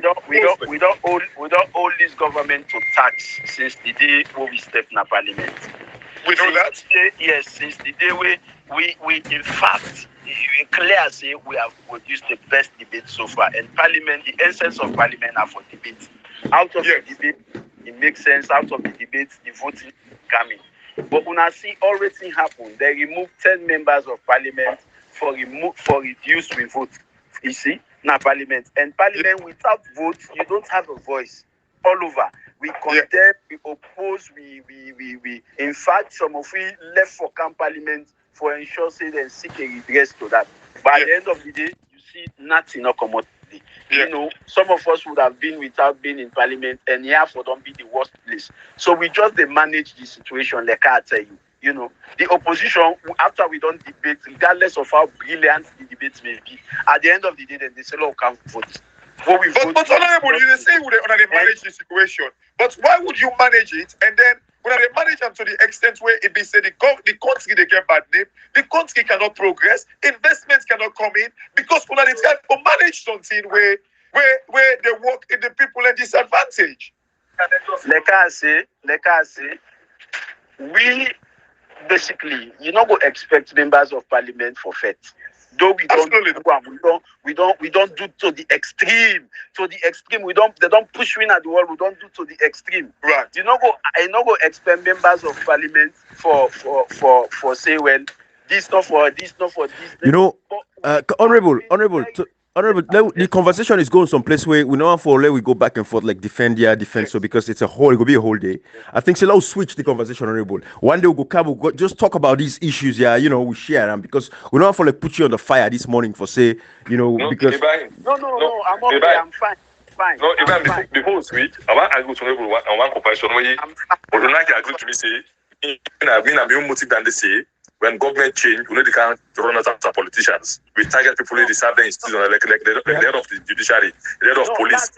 S8: don't hold this government to tax since the day when we step in Parliament.
S7: We know that.
S8: Yes, since the day we in fact, we clear say we have produced the best debate so far. And Parliament, the essence of Parliament are for debate. Out of the debate, it makes sense. Out of the debate, the voting coming. But when I see everything happen, they remove 10 members of Parliament for reduced with vote. You see, now Parliament. And Parliament without votes, you don't have a voice. All over. We condemn, we oppose, we in fact some of we left for camp Parliament for ensure say they seek a redress to that. By the end of the day, you see nothing not come out. Some of us would have been without being in Parliament, and for don't be the worst place. So we just manage the situation like I tell you. The opposition, after we don't debate, regardless of how brilliant the debates may be, at the end of the day, then they say, "Look, can't vote."
S7: But honorable, you say we manage the situation. But why would you manage it and then when they manage them to the extent where it be said the country they get bad name, the country cannot progress, investments cannot come in because when they try to manage something where they work in the people at disadvantage.
S8: Like I say, we basically go expect members of Parliament for fete. Though we don't do to the extreme. They don't push win at the wall. We don't do to the extreme.
S7: Right.
S8: I go expect members of Parliament for say well, this not for this.
S1: Honorable, the conversation is going someplace where we know for we go back and forth like defend. So because it will be a whole day. I think so let's switch the conversation, Honorable. One day we'll go just talk about these issues, we share them because we don't for put you on the fire this morning for say, because
S8: No, I'm okay, I'm fine.
S2: No, even before we switch, I want to go to Honorable on one comparison where you like agree to me say I've been motive than they say. When government change, we they can't run us as politicians. We target people who deserve the institution, like the head of the judiciary, the head of police.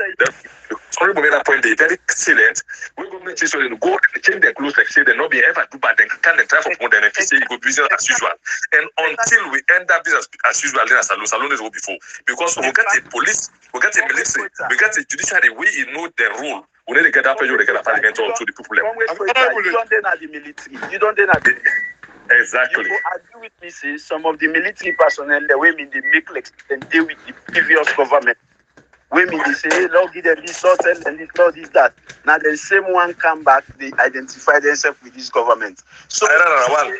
S2: Sorry, but that point, they very excellent. When government change, so they go change their clothes, like say they not be ever do bad, then can't try for more than if say go business as usual. And until we end up business as usual, then Salone is go before. Because we get the police, we get the military, we get the judiciary, we know the rule. We need to get that pressure, they get a parliament to the people.
S8: You don't then at the military.
S2: Exactly.
S8: You agree with me, say some of the military personnel, the way they make like and deal with the previous government. When they say, hey, Lord, give them this, Lord, tell them this, Lord, this, that. Now the same one come back, they identify themselves with this government. So
S2: one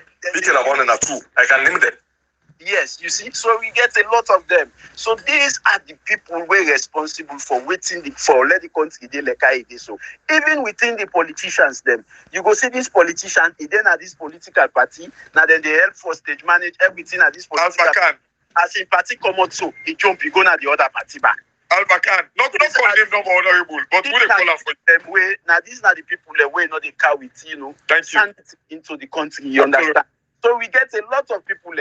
S2: and two. I can name them.
S8: Yes, you see, so we get a lot of them. So these are the people who are responsible for waiting for let the country they like so. Even within the politicians, them you go see this politician, then at this political party, now then they help for stage manage everything at this political party. As in party come out so he jump, he go na the other party back.
S7: Albakan, not call them no more honorable, but who they call them for
S8: them way now these are the people the way not the car with
S7: Thank
S8: into the country, you understand? So we get a lot of people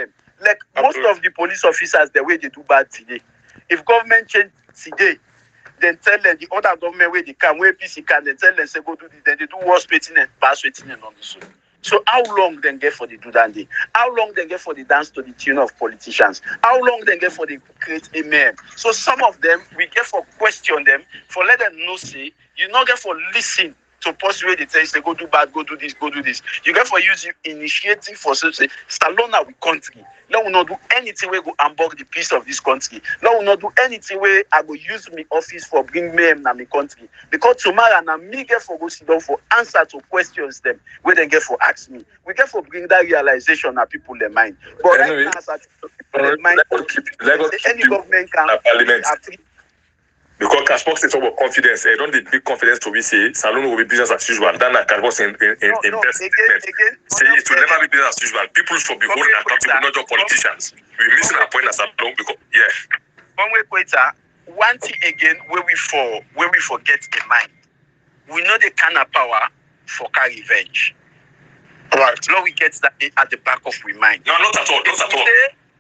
S8: like most of the police officers the way they do bad today. If government change today, then tell them the other government where they can, where PC can, then tell them say go do this, then they do worse waiting and pass waiting and on this. So how long then get for the do that day? How long then get for the dance to the tune of politicians? How long then get for the create a meme? So some of them we get for question them, for let them know say you not get for listen to possibly they tell you say go do bad, go do this, go do this. You get for use your initiative for say Salona we country. No will not do anything where go unbug the peace of this country. No will not do anything where I go use my office for bring me na my country. Because tomorrow na me get for go sit down for answer to questions them where they get for ask me. We get for bring that realization na people their mind. But
S2: anyway,
S8: right now, people mind any government can
S2: Parliament. Because Kargbo is about confidence. I don't need big confidence to be say Salon will be business as usual. Then Kargbo in investment. Say it will never be business as usual. People should be holding accountable, not just politicians. We're missing our point as Salon because
S8: one thing again where we forget the mind. We know the kind of power for car revenge.
S7: Right.
S8: Now we get that at the back of we mind.
S2: No, not at all. Not at all.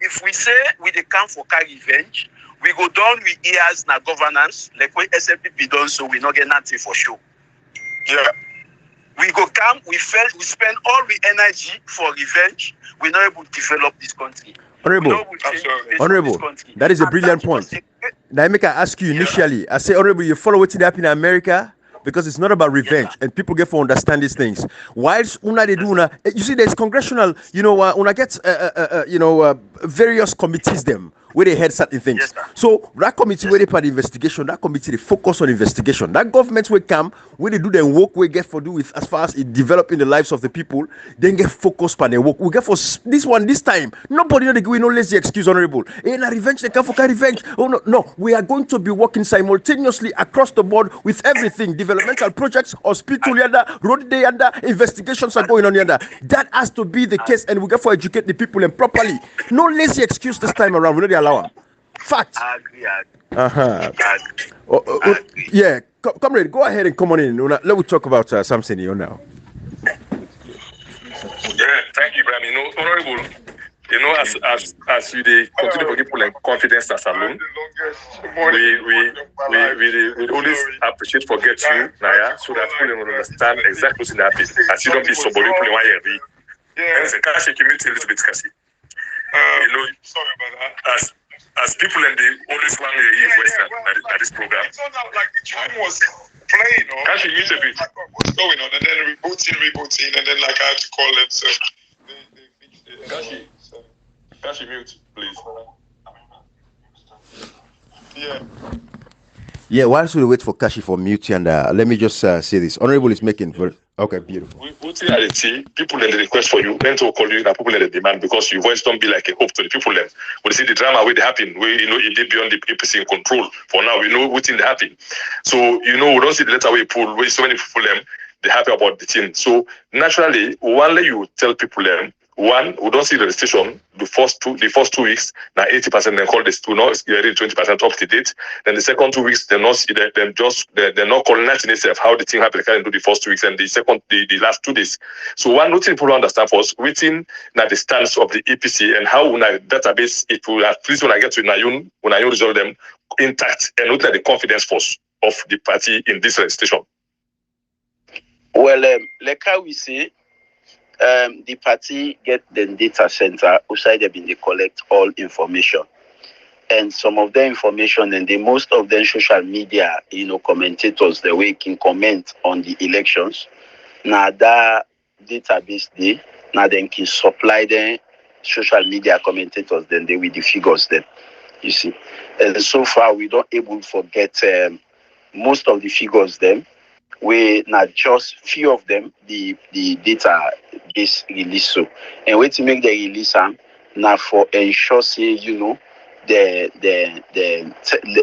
S8: If we say we the come for car revenge, we go down with years na governance, like when SLPP done so we not get nothing for sure.
S7: Yeah.
S8: We go come, we spend all the energy for revenge, we're not able to develop this country.
S1: Honorable, that is a brilliant point. Now, I ask you initially, I say, Honorable, you follow what's happening in America? Because it's not about revenge, and people get to understand these things. Whilst una they do you see, there's congressional, una gets various committees them where they head certain things.
S8: Yes,
S1: so that committee where they part the investigation, that committee they focus on investigation. That government will come where they do their work, we get for do with as far as it developing the lives of the people, then get focused on their work. We get for this one this time. Nobody know they give no lazy excuse, Honorable. Na revenge, they come for revenge. Oh no, we are going to be working simultaneously across the board with everything. Developmental projects, hospital yonder, road day yonder, investigations are going on yonder. That has to be the case, and we get for educate the people and properly. No lazy excuse this time around. We know they allow them. Fact.
S8: I agree.
S1: Yeah, comrade, go ahead and come on in. Let me talk about something here now.
S2: Yeah, thank you, Ibrahim. Honorable, as you continue to give people like confidence as alone, we always appreciate forget you, Naya, so that people will understand exactly what's happening. As you don't be somebody who
S7: Yeah.
S2: And can shake a little bit, Cassie.
S7: Sorry about that.
S2: As people and they always want to hear Western at this program.
S7: It turned out like the time was playing,
S2: Can she use a bit?
S7: What's going on? And then rebooting, and then like I had to call them, so they fixed it.
S2: Can she mute, please?
S7: Yeah.
S1: Yeah, whilst we wait for Kashi for mute, and let me just say this. Honorable is making okay, beautiful.
S2: We put in at the people in the request for you, then to call you, and people in the demand because your voice don't be like a hope to the people then. We see the drama where they happen, where it did beyond the APC in control. For now, we know what's in the happen. So we don't see the letter we pull where so many people them they happy about the thing. So naturally, one you tell people them. One, we don't see the registration the first 2 weeks. Now 80% then call this to not 20% up to date. Then the second 2 weeks they're not calling that in itself how the thing happened. They can do the first 2 weeks and the last 2 days. So one nothing people understand first within now the stance of the EPC and how when database it will at least when I get to Nayun when I resolve them intact and look at the confidence force of the party in this registration.
S8: Well, like how we say. The party get the data center outside them they collect all information, and some of the information and most of them social media commentators the way can comment on the elections. Now that database now then can supply them social media commentators then they with the figures then you see, and so far we don't able to get most of the figures them. We not just few of them the data base release so and way to make the release now for ensure say the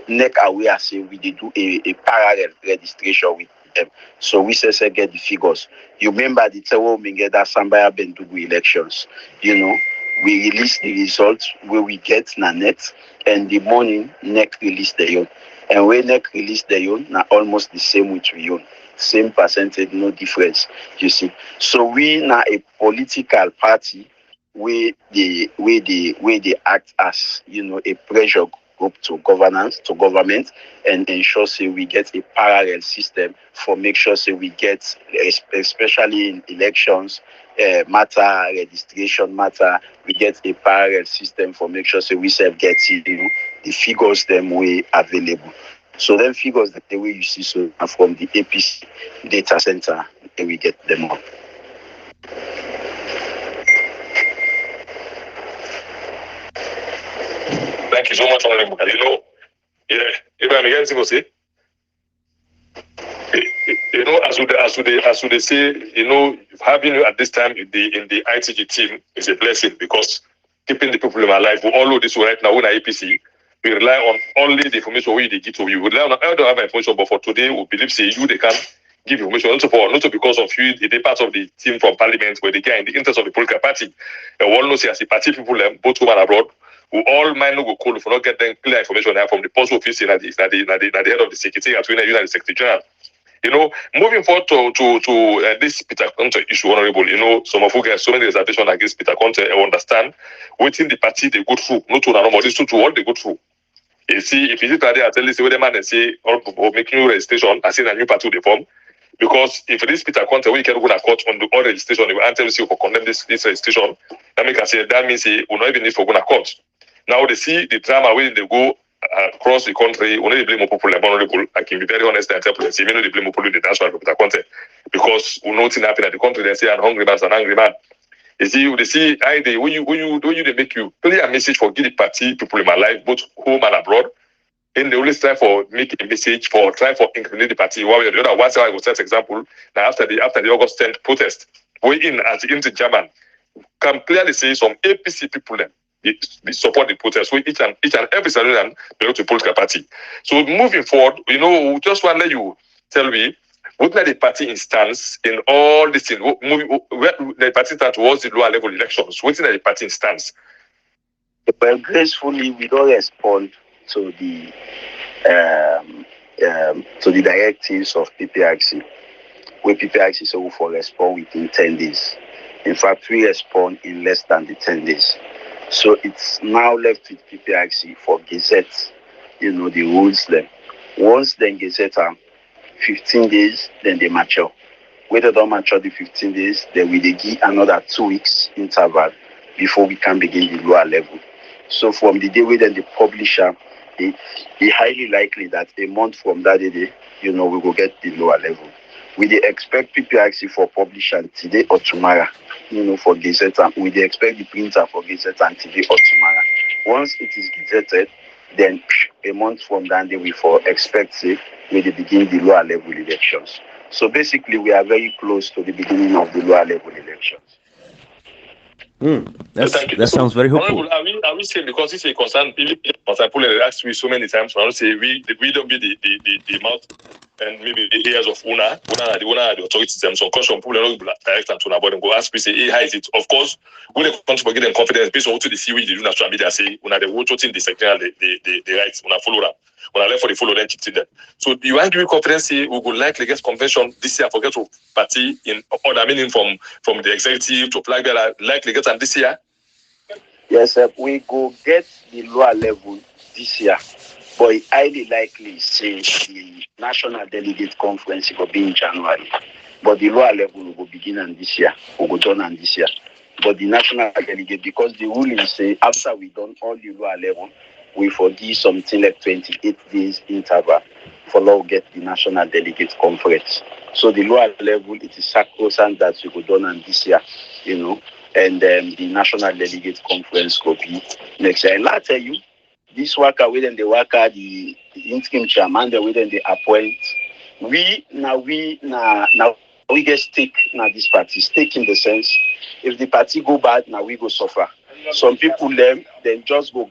S8: neck away as say we do a parallel registration with them. So we say get the figures. You remember the Tewo Mingeda Sambaya Bendugu elections, we release the results where we get na net, and the morning NEC release the own. And when NEC release the own, now almost the same with we own. Same percentage, no difference, you see. So we now a political party where they act as a pressure group to government, and ensure say we get a parallel system for make sure say we get, especially in elections matter, registration matter, we get a parallel system for make sure say we self get the figures them way available. So then figures that the way you see so from the APC data center, and we get them all.
S2: Thank you so much, Honorable. If I'm against to say, as they say, having you at this time in the ITG team is a blessing, because keeping the people alive. We all know this right now. We're APC. We rely on only the information we give to you. We rely on other information, but for today, we believe say they can give information. Also because of you, they're part of the team from Parliament, where they get in the interest of the political party. And we all know say as a party people, both home and abroad, we all might not go call for not get them clear information from the post office at the head of the secretary, at the secretary general. Moving forward to this Peter Conte issue, Honorable, some of you guys so many reservations against Peter Conte. I understand waiting the party they go through, not to normal, this to all they go through. You see, if you today I tell you say the man and say or making new registration, I say a new party they form. Because if this Peter Conte we can go to court on the all registration, they will answer you for condemn this registration, that means he will not even need for going to court. Now they see the drama when they go across the country, when they blame people vulnerable. I can be very honest and tell them, even though they blame people, they dance for Peter Conte, because we know nothing happen at the country. They say an hungry man's an angry man. You see, they see when you they make you clear a message for give the party people in my life, both home and abroad. And they always try for make a message for try for include the party. One way or the other. Once I will set example. Now after the August 10th protest, we in as the German can clearly say some APC people they support the protest. We each and every citizen belong to a political party. So moving forward, we just want to let you tell me what the party instance in all this thing. The party stand towards the lower level elections. What's the party instance?
S8: Well, gracefully, we don't respond to the directives of PPRC. Where PPRC so for respond within 10 days. In fact, we respond in less than the 10 days. So it's now left with PPRC for gazette, the rules them. Once they gazette 15 days, then they mature. When they don't mature the 15 days, then we give another 2 weeks interval before we can begin the lower level. So from the day when they publish it's highly likely that a month from that day, we will get the lower level. We expect PPRC for publishing today or tomorrow, for Gazette. We expect the printer for Gazette and today or tomorrow. Once it is gazetted, then a month from that day we expect say we begin the lower level elections. So basically, we are very close to the beginning of the lower level elections.
S1: That sounds very hopeful.
S2: I will say, because it's a concern, people asked me so many times. I will say we don't be the mouth and maybe the ears of Una, the authorities. Some caution people don't direct and to about them go ask me say, hey, how is it? Of course, we need to give them confidence based on what they see we do national media say. Una the watch in the secretary the rights. Una follow them. When I left for the follow, then keep them. So you want to give me confidence? Say we would likely get convention this year. Forget to party in order meaning from the executive to flag bearer likely get them this year.
S8: Yes, sir. We go get the lower level this year, but it's highly likely say the national delegate conference will be in January, but the lower level will begin on this year. Will go done on this year, but the national delegate, because the ruling say after we done all the lower level, we forgive something like 28 days interval for now get the national delegate conference. So the lower level, it is sacrosanct that we go done on this year, and the national delegate conference will be next year. And I'll tell you, this worker within the worker, the interim chairman, the within the appoint. We get stake now this party. Stake in the sense, if the party go bad, now we go suffer. Some people them then just go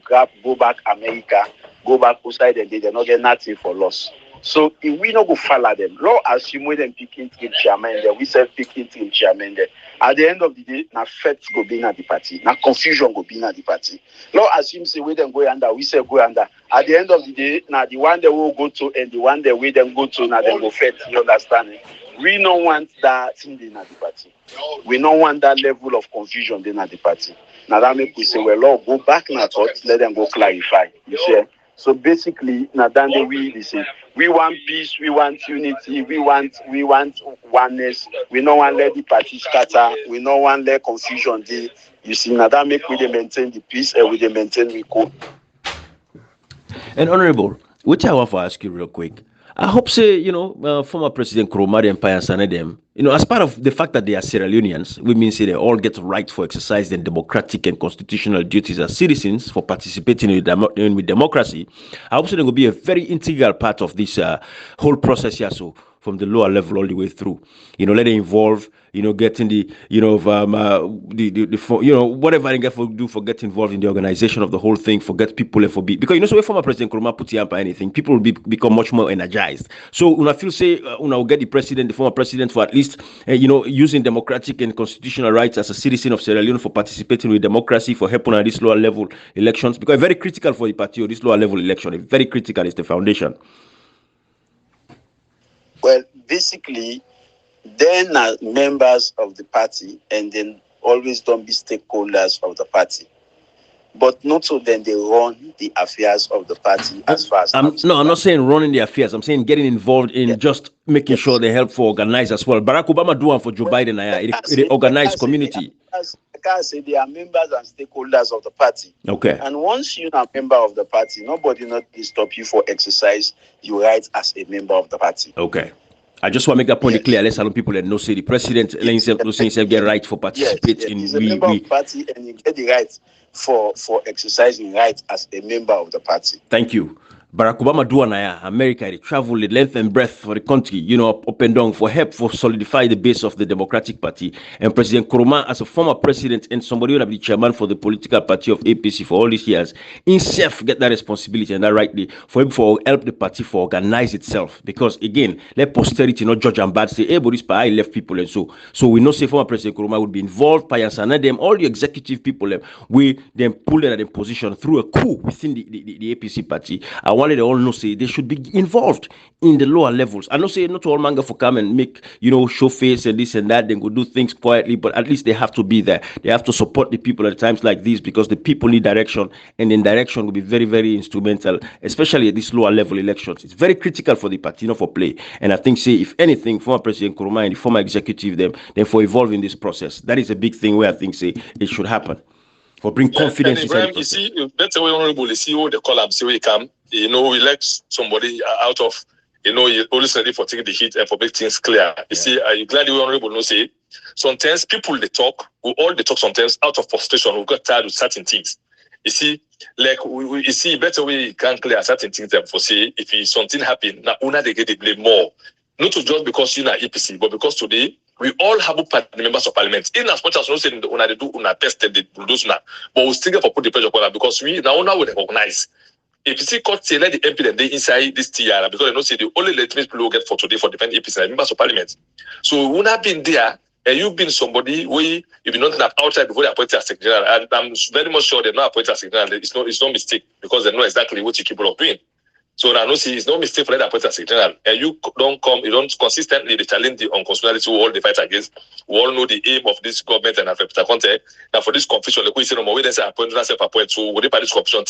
S8: back America, go back outside and they not get nothing for loss. So if we not go follow them, law assume we them picking team chairman there, we say picking team chairman there. At the end of the day, na fete go be na the party, na confusion go be na the party. Law assume say we them go under, we say go under. At the end of the day, now the one they will go to and the one they we them go to, now them go fete. You understand? We don't want that thing in the party. We don't want that level of confusion in the party. Now that make we say, well, Lord, go back now, let them go clarify. You see? So basically, now that we say, we want peace, we want unity, we want oneness. We don't want let the party scatter. We don't want let confusion. You see, now that make we maintain the peace and we maintain the code.
S1: And Honorable, which I want to ask you real quick. I hope, say, former President Nkrumah and Pius Anedem, as part of the fact that they are Sierra Leoneans, we mean say they all get the right for exercise their democratic and constitutional duties as citizens for participating with democracy. I hope so they will be a very integral part of this whole process here. So from the lower level all the way through, let it involve, getting the, whatever they get for do for get involved in the organization of the whole thing, forget people and for be because so when former President Nkrumah put you up by anything, people will become much more energized. So when I feel say will get the former president for at least using democratic and constitutional rights as a citizen of Sierra Leone for participating with democracy for helping at this lower level elections because it's very critical for the party or this lower level election. It's very critical. It's the foundation.
S8: Well, basically, then are members of the party and then always don't be stakeholders of the party. But not so then they run the affairs of the party as far as...
S1: I'm not saying running the affairs. I'm saying getting involved in just making sure they help for organize as well. Barack Obama do one for Joe Biden. It organized community.
S8: I can't say they are members and stakeholders of the party.
S1: Okay.
S8: And once you're a member of the party, nobody not stop you for exercise your rights as a member of the party.
S1: Okay. I just want to make that point clear. Let's allow people that know say the president himself get right for participate in.
S8: He's a member of the party and he get the right for exercising rights as a member of the party.
S1: Thank you. Barack Obama do America, they travel the length and breadth for the country, up and down for help for solidify the base of the Democratic Party. And President Nkrumah, as a former president and somebody who will be chairman for the political party of APC for all these years, himself get that responsibility and that rightly for him for help the party for organize itself. Because again, let posterity not judge and bad say, hey, but this party left people and so we know say former President Nkrumah would be involved, Pius Anedem, all the executive people, we then pull them at a position through a coup within the APC party. I wanted to all know say they should be involved in the lower levels. I know say not all manga for come and make show face and this and that, then go do things quietly, but at least they have to be there. They have to support the people at times like this because the people need direction, and then direction will be very, very instrumental, especially at these lower level elections. It's very critical for the party, for play. And I think say if anything, former President Nkrumah and the former executive then for evolving this process, that is a big thing where I think say it should happen. For bring confidence inside the process.
S2: You see, that's the way honorable the CEO the call say we come. We elect somebody out of you always ready for taking the heat and for making things clear. You see, are you glad the honorable no say? Sometimes people they talk, sometimes out of frustration, we got tired of certain things. You see, like you see, better way can clear certain things than for say if something happen, now una they get the blame more. Not to just because you're not EPC, but because today we all have members of parliament. In as much as we say they do tested they produce now, but we still get for put the pressure on them because we now we recognize. If you see court say let the MP then they inside this tiara because they know say the only legitimate people get for today for defend APC and members of parliament. So when I've been there and you've been somebody where you've been not outside before they appointed as Secretary General, and I'm very much sure they're not appointed as Secretary General. It's no mistake because they know exactly what you're capable of doing. So now, it's no mistake for that appointed as Secretary General. And you don't consistently challenge the unconstitutionality we all the fight against. We all know the aim of this government and Peter Conte. Now, for this confusion, like we say, no more, we then say appointed, self-appointed. So, we this confusion,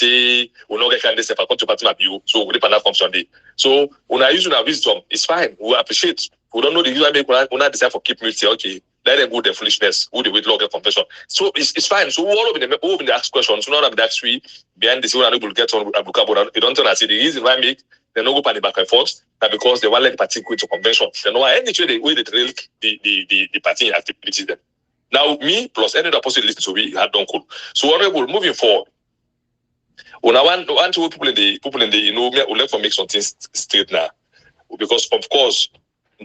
S2: we not get candidates self-appointed to party map you. So, we that confusion. So, when I use our wisdom, it's fine. We appreciate. We don't know the user make we not decide for keep me say, okay, let them go their foolishness, who they with law get confession. So it's fine. So all of the ask questions, so now that that's we behind the scene and able to get on Abdul Kargbo. You don't tell us the reason why make they no go panic back and forth, that because they want let the party go to convention. They know any way they drill the party activities then. Now me plus any other person listen to we had done cool. So honorable moving forward. When I want to people in the we let for make something straight now. Because of course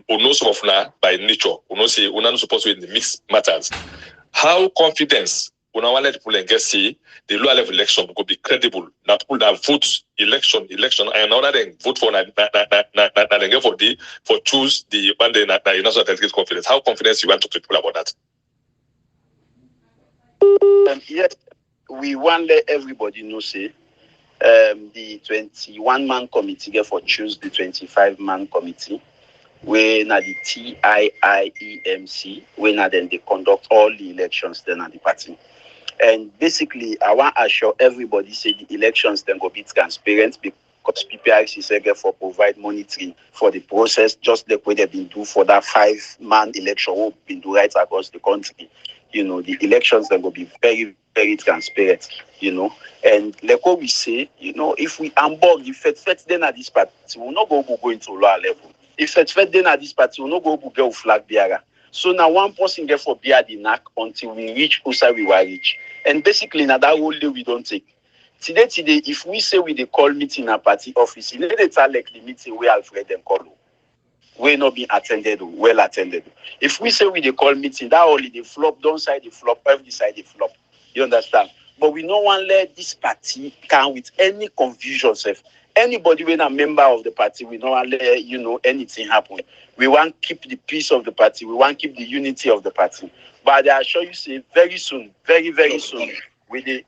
S2: we know some of now by nature, we know say we're not supposed to be in the mixed matters. How confidence when I let people get see the lower level election could be credible. Now people that vote election, and other than vote for they get for choose the one day that you national delegate confidence. How confident you want to talk to people about
S8: that? Yes, we want let everybody know say the 21-man committee get for choose the 25-man committee. Where na the TIIEMC, where na then they conduct all the elections then at the party. And basically, I want to assure everybody say the elections then go be transparent because PPRC say get for provide monitoring for the process, just like what they've been do for that 5-man election who been do right across the country. You know, the elections then go be very, very transparent, you know. And like what we say, you know, if we unbug the FET then at this party, we'll not go into lower level. If it's fed then at this party, we'll not go get flag bearer. So now one person get for bear the knack until we reach Usa we will reach. And basically now that whole day we don't take. Today, if we say we they call meeting at party office, it's like the meeting where Alfred them call. We not being attended, well attended. If we say we they call meeting, that only they flop, down side they flop, every side they flop. You understand? But we don't want to let this party come with any confusion. Anybody when a member of the party, we don't let anything happen. We want to keep the peace of the party. We want to keep the unity of the party. But I assure you, say very soon, very soon, we they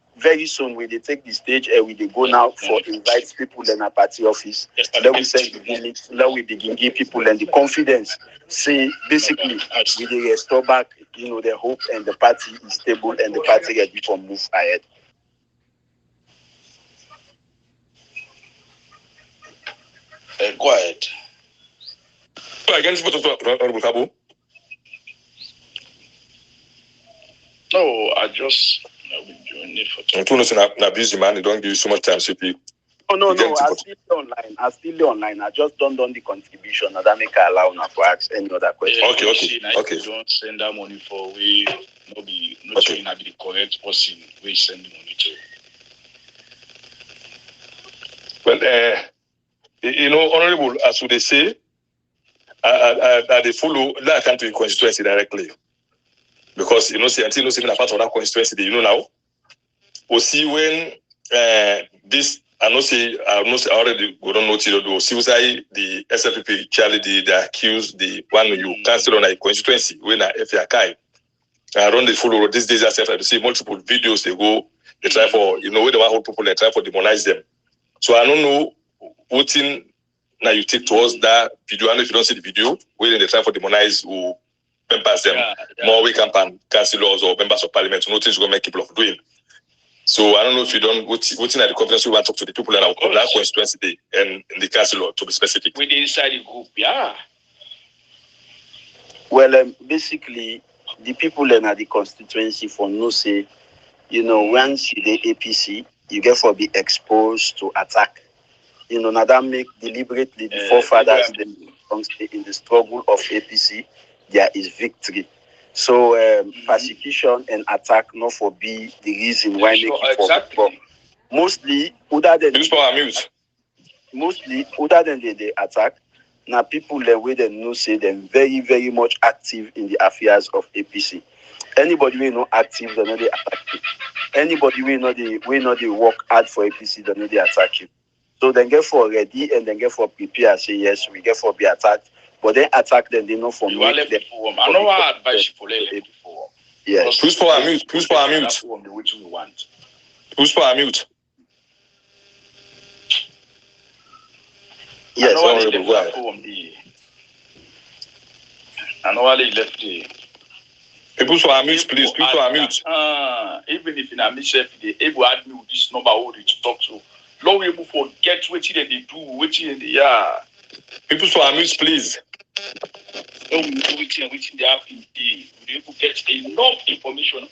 S8: take the stage and we they go now for invite people in our party office. Then we say now we begin give people and the confidence. Say basically we they restore back, the hope and the party is stable and the party ready for move ahead.
S5: Quiet.
S2: Against what Honorable Kargbo?
S5: No, I just been doing it for
S2: two nothing abuse the man, they don't give you so much time, CP.
S8: Oh no, I still online. I just done the contribution and that make I allow now for ask any other question.
S2: Okay.
S5: Don't send that money for we not showing that the correct person we send the money to.
S2: Well, Honorable, as they say, they follow that country constituency directly. Because, until not a part of that constituency, now, we'll see when this, I already we don't know till see the SFPP Charlie, they accuse the one you cancel on a constituency when FAI. Around the follow these days, I see multiple videos they go, they try for, where the one people, they try for demonize them. So I don't know what in now you take towards that video, and if you don't see the video, where they try for demonize who members them more we can councillors or members of parliament, notice going to make people of doing. So I don't know if you don't what's in the conference we want to talk to the people in our constituency day and in the council to be specific.
S5: With the inside the group, yeah.
S8: Well, basically the people in the constituency for no say, once you the APC, you get for be exposed to attack. Now that make deliberately the forefathers in the struggle of APC, there is victory. So persecution and attack not for be the reason why make it for mostly other than the attack. Now people the way they know say them very, very much active in the affairs of APC. Anybody we know active, they know they attack you. Anybody we know they work hard for APC, they know they attack you. So then get for ready and then get for prepare. Say yes, we get for be attacked. But then attack them, they know for me.
S5: I know I advise you for before.
S8: Yes.
S2: Push for a mute. Push for a mute.
S5: Which we want.
S2: Push for a mute.
S8: Yes.
S5: I know why they left the.
S2: People for a mute, please. People for a mute.
S5: Even if in a myself, they able add me with this number who they talk to. Long able forget what they do, which in the
S2: people for a mute, please.
S5: So we know which they have in the we able get enough information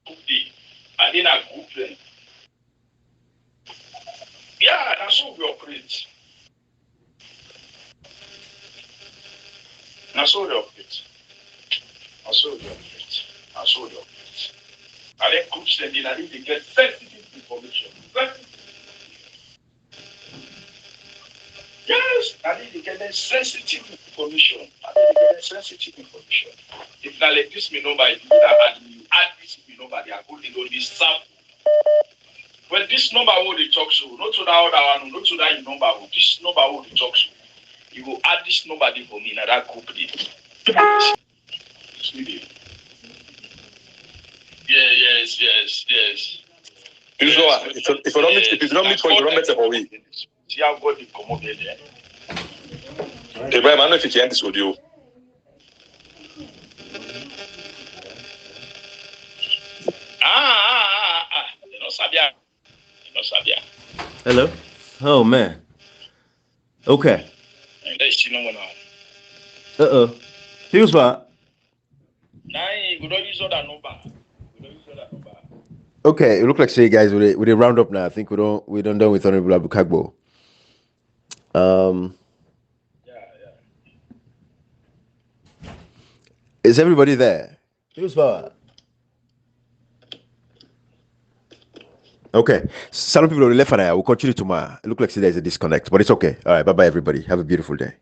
S5: and then I group them. Yeah, that's how we operate. That's how they operate. And then groups them in and they get sensitive information. Yes, I need to get them sensitive information. If not like this, me know by you add this
S9: number. They are good. They go this sample. When this number will they talk so, not to that other one, not to that number. This number will they talk so. You will add this number there for me. Now that group there. Yes.
S2: If you don't meet for you don't better for we.
S9: See how God will come over there.
S2: Ibrahim, I don't know if you can end this audio.
S9: You know, Sabia.
S1: Hello? Oh, man. Okay. Uh-oh. Here's what. Okay, it looks like say guys with a round up now. I think we don't done with Hon Abdul Kargbo. Is everybody there? Here's what. Okay. Some people on the left and I will continue tomorrow. It looks like there's a disconnect, but it's okay. All right. Bye-bye, everybody. Have a beautiful day.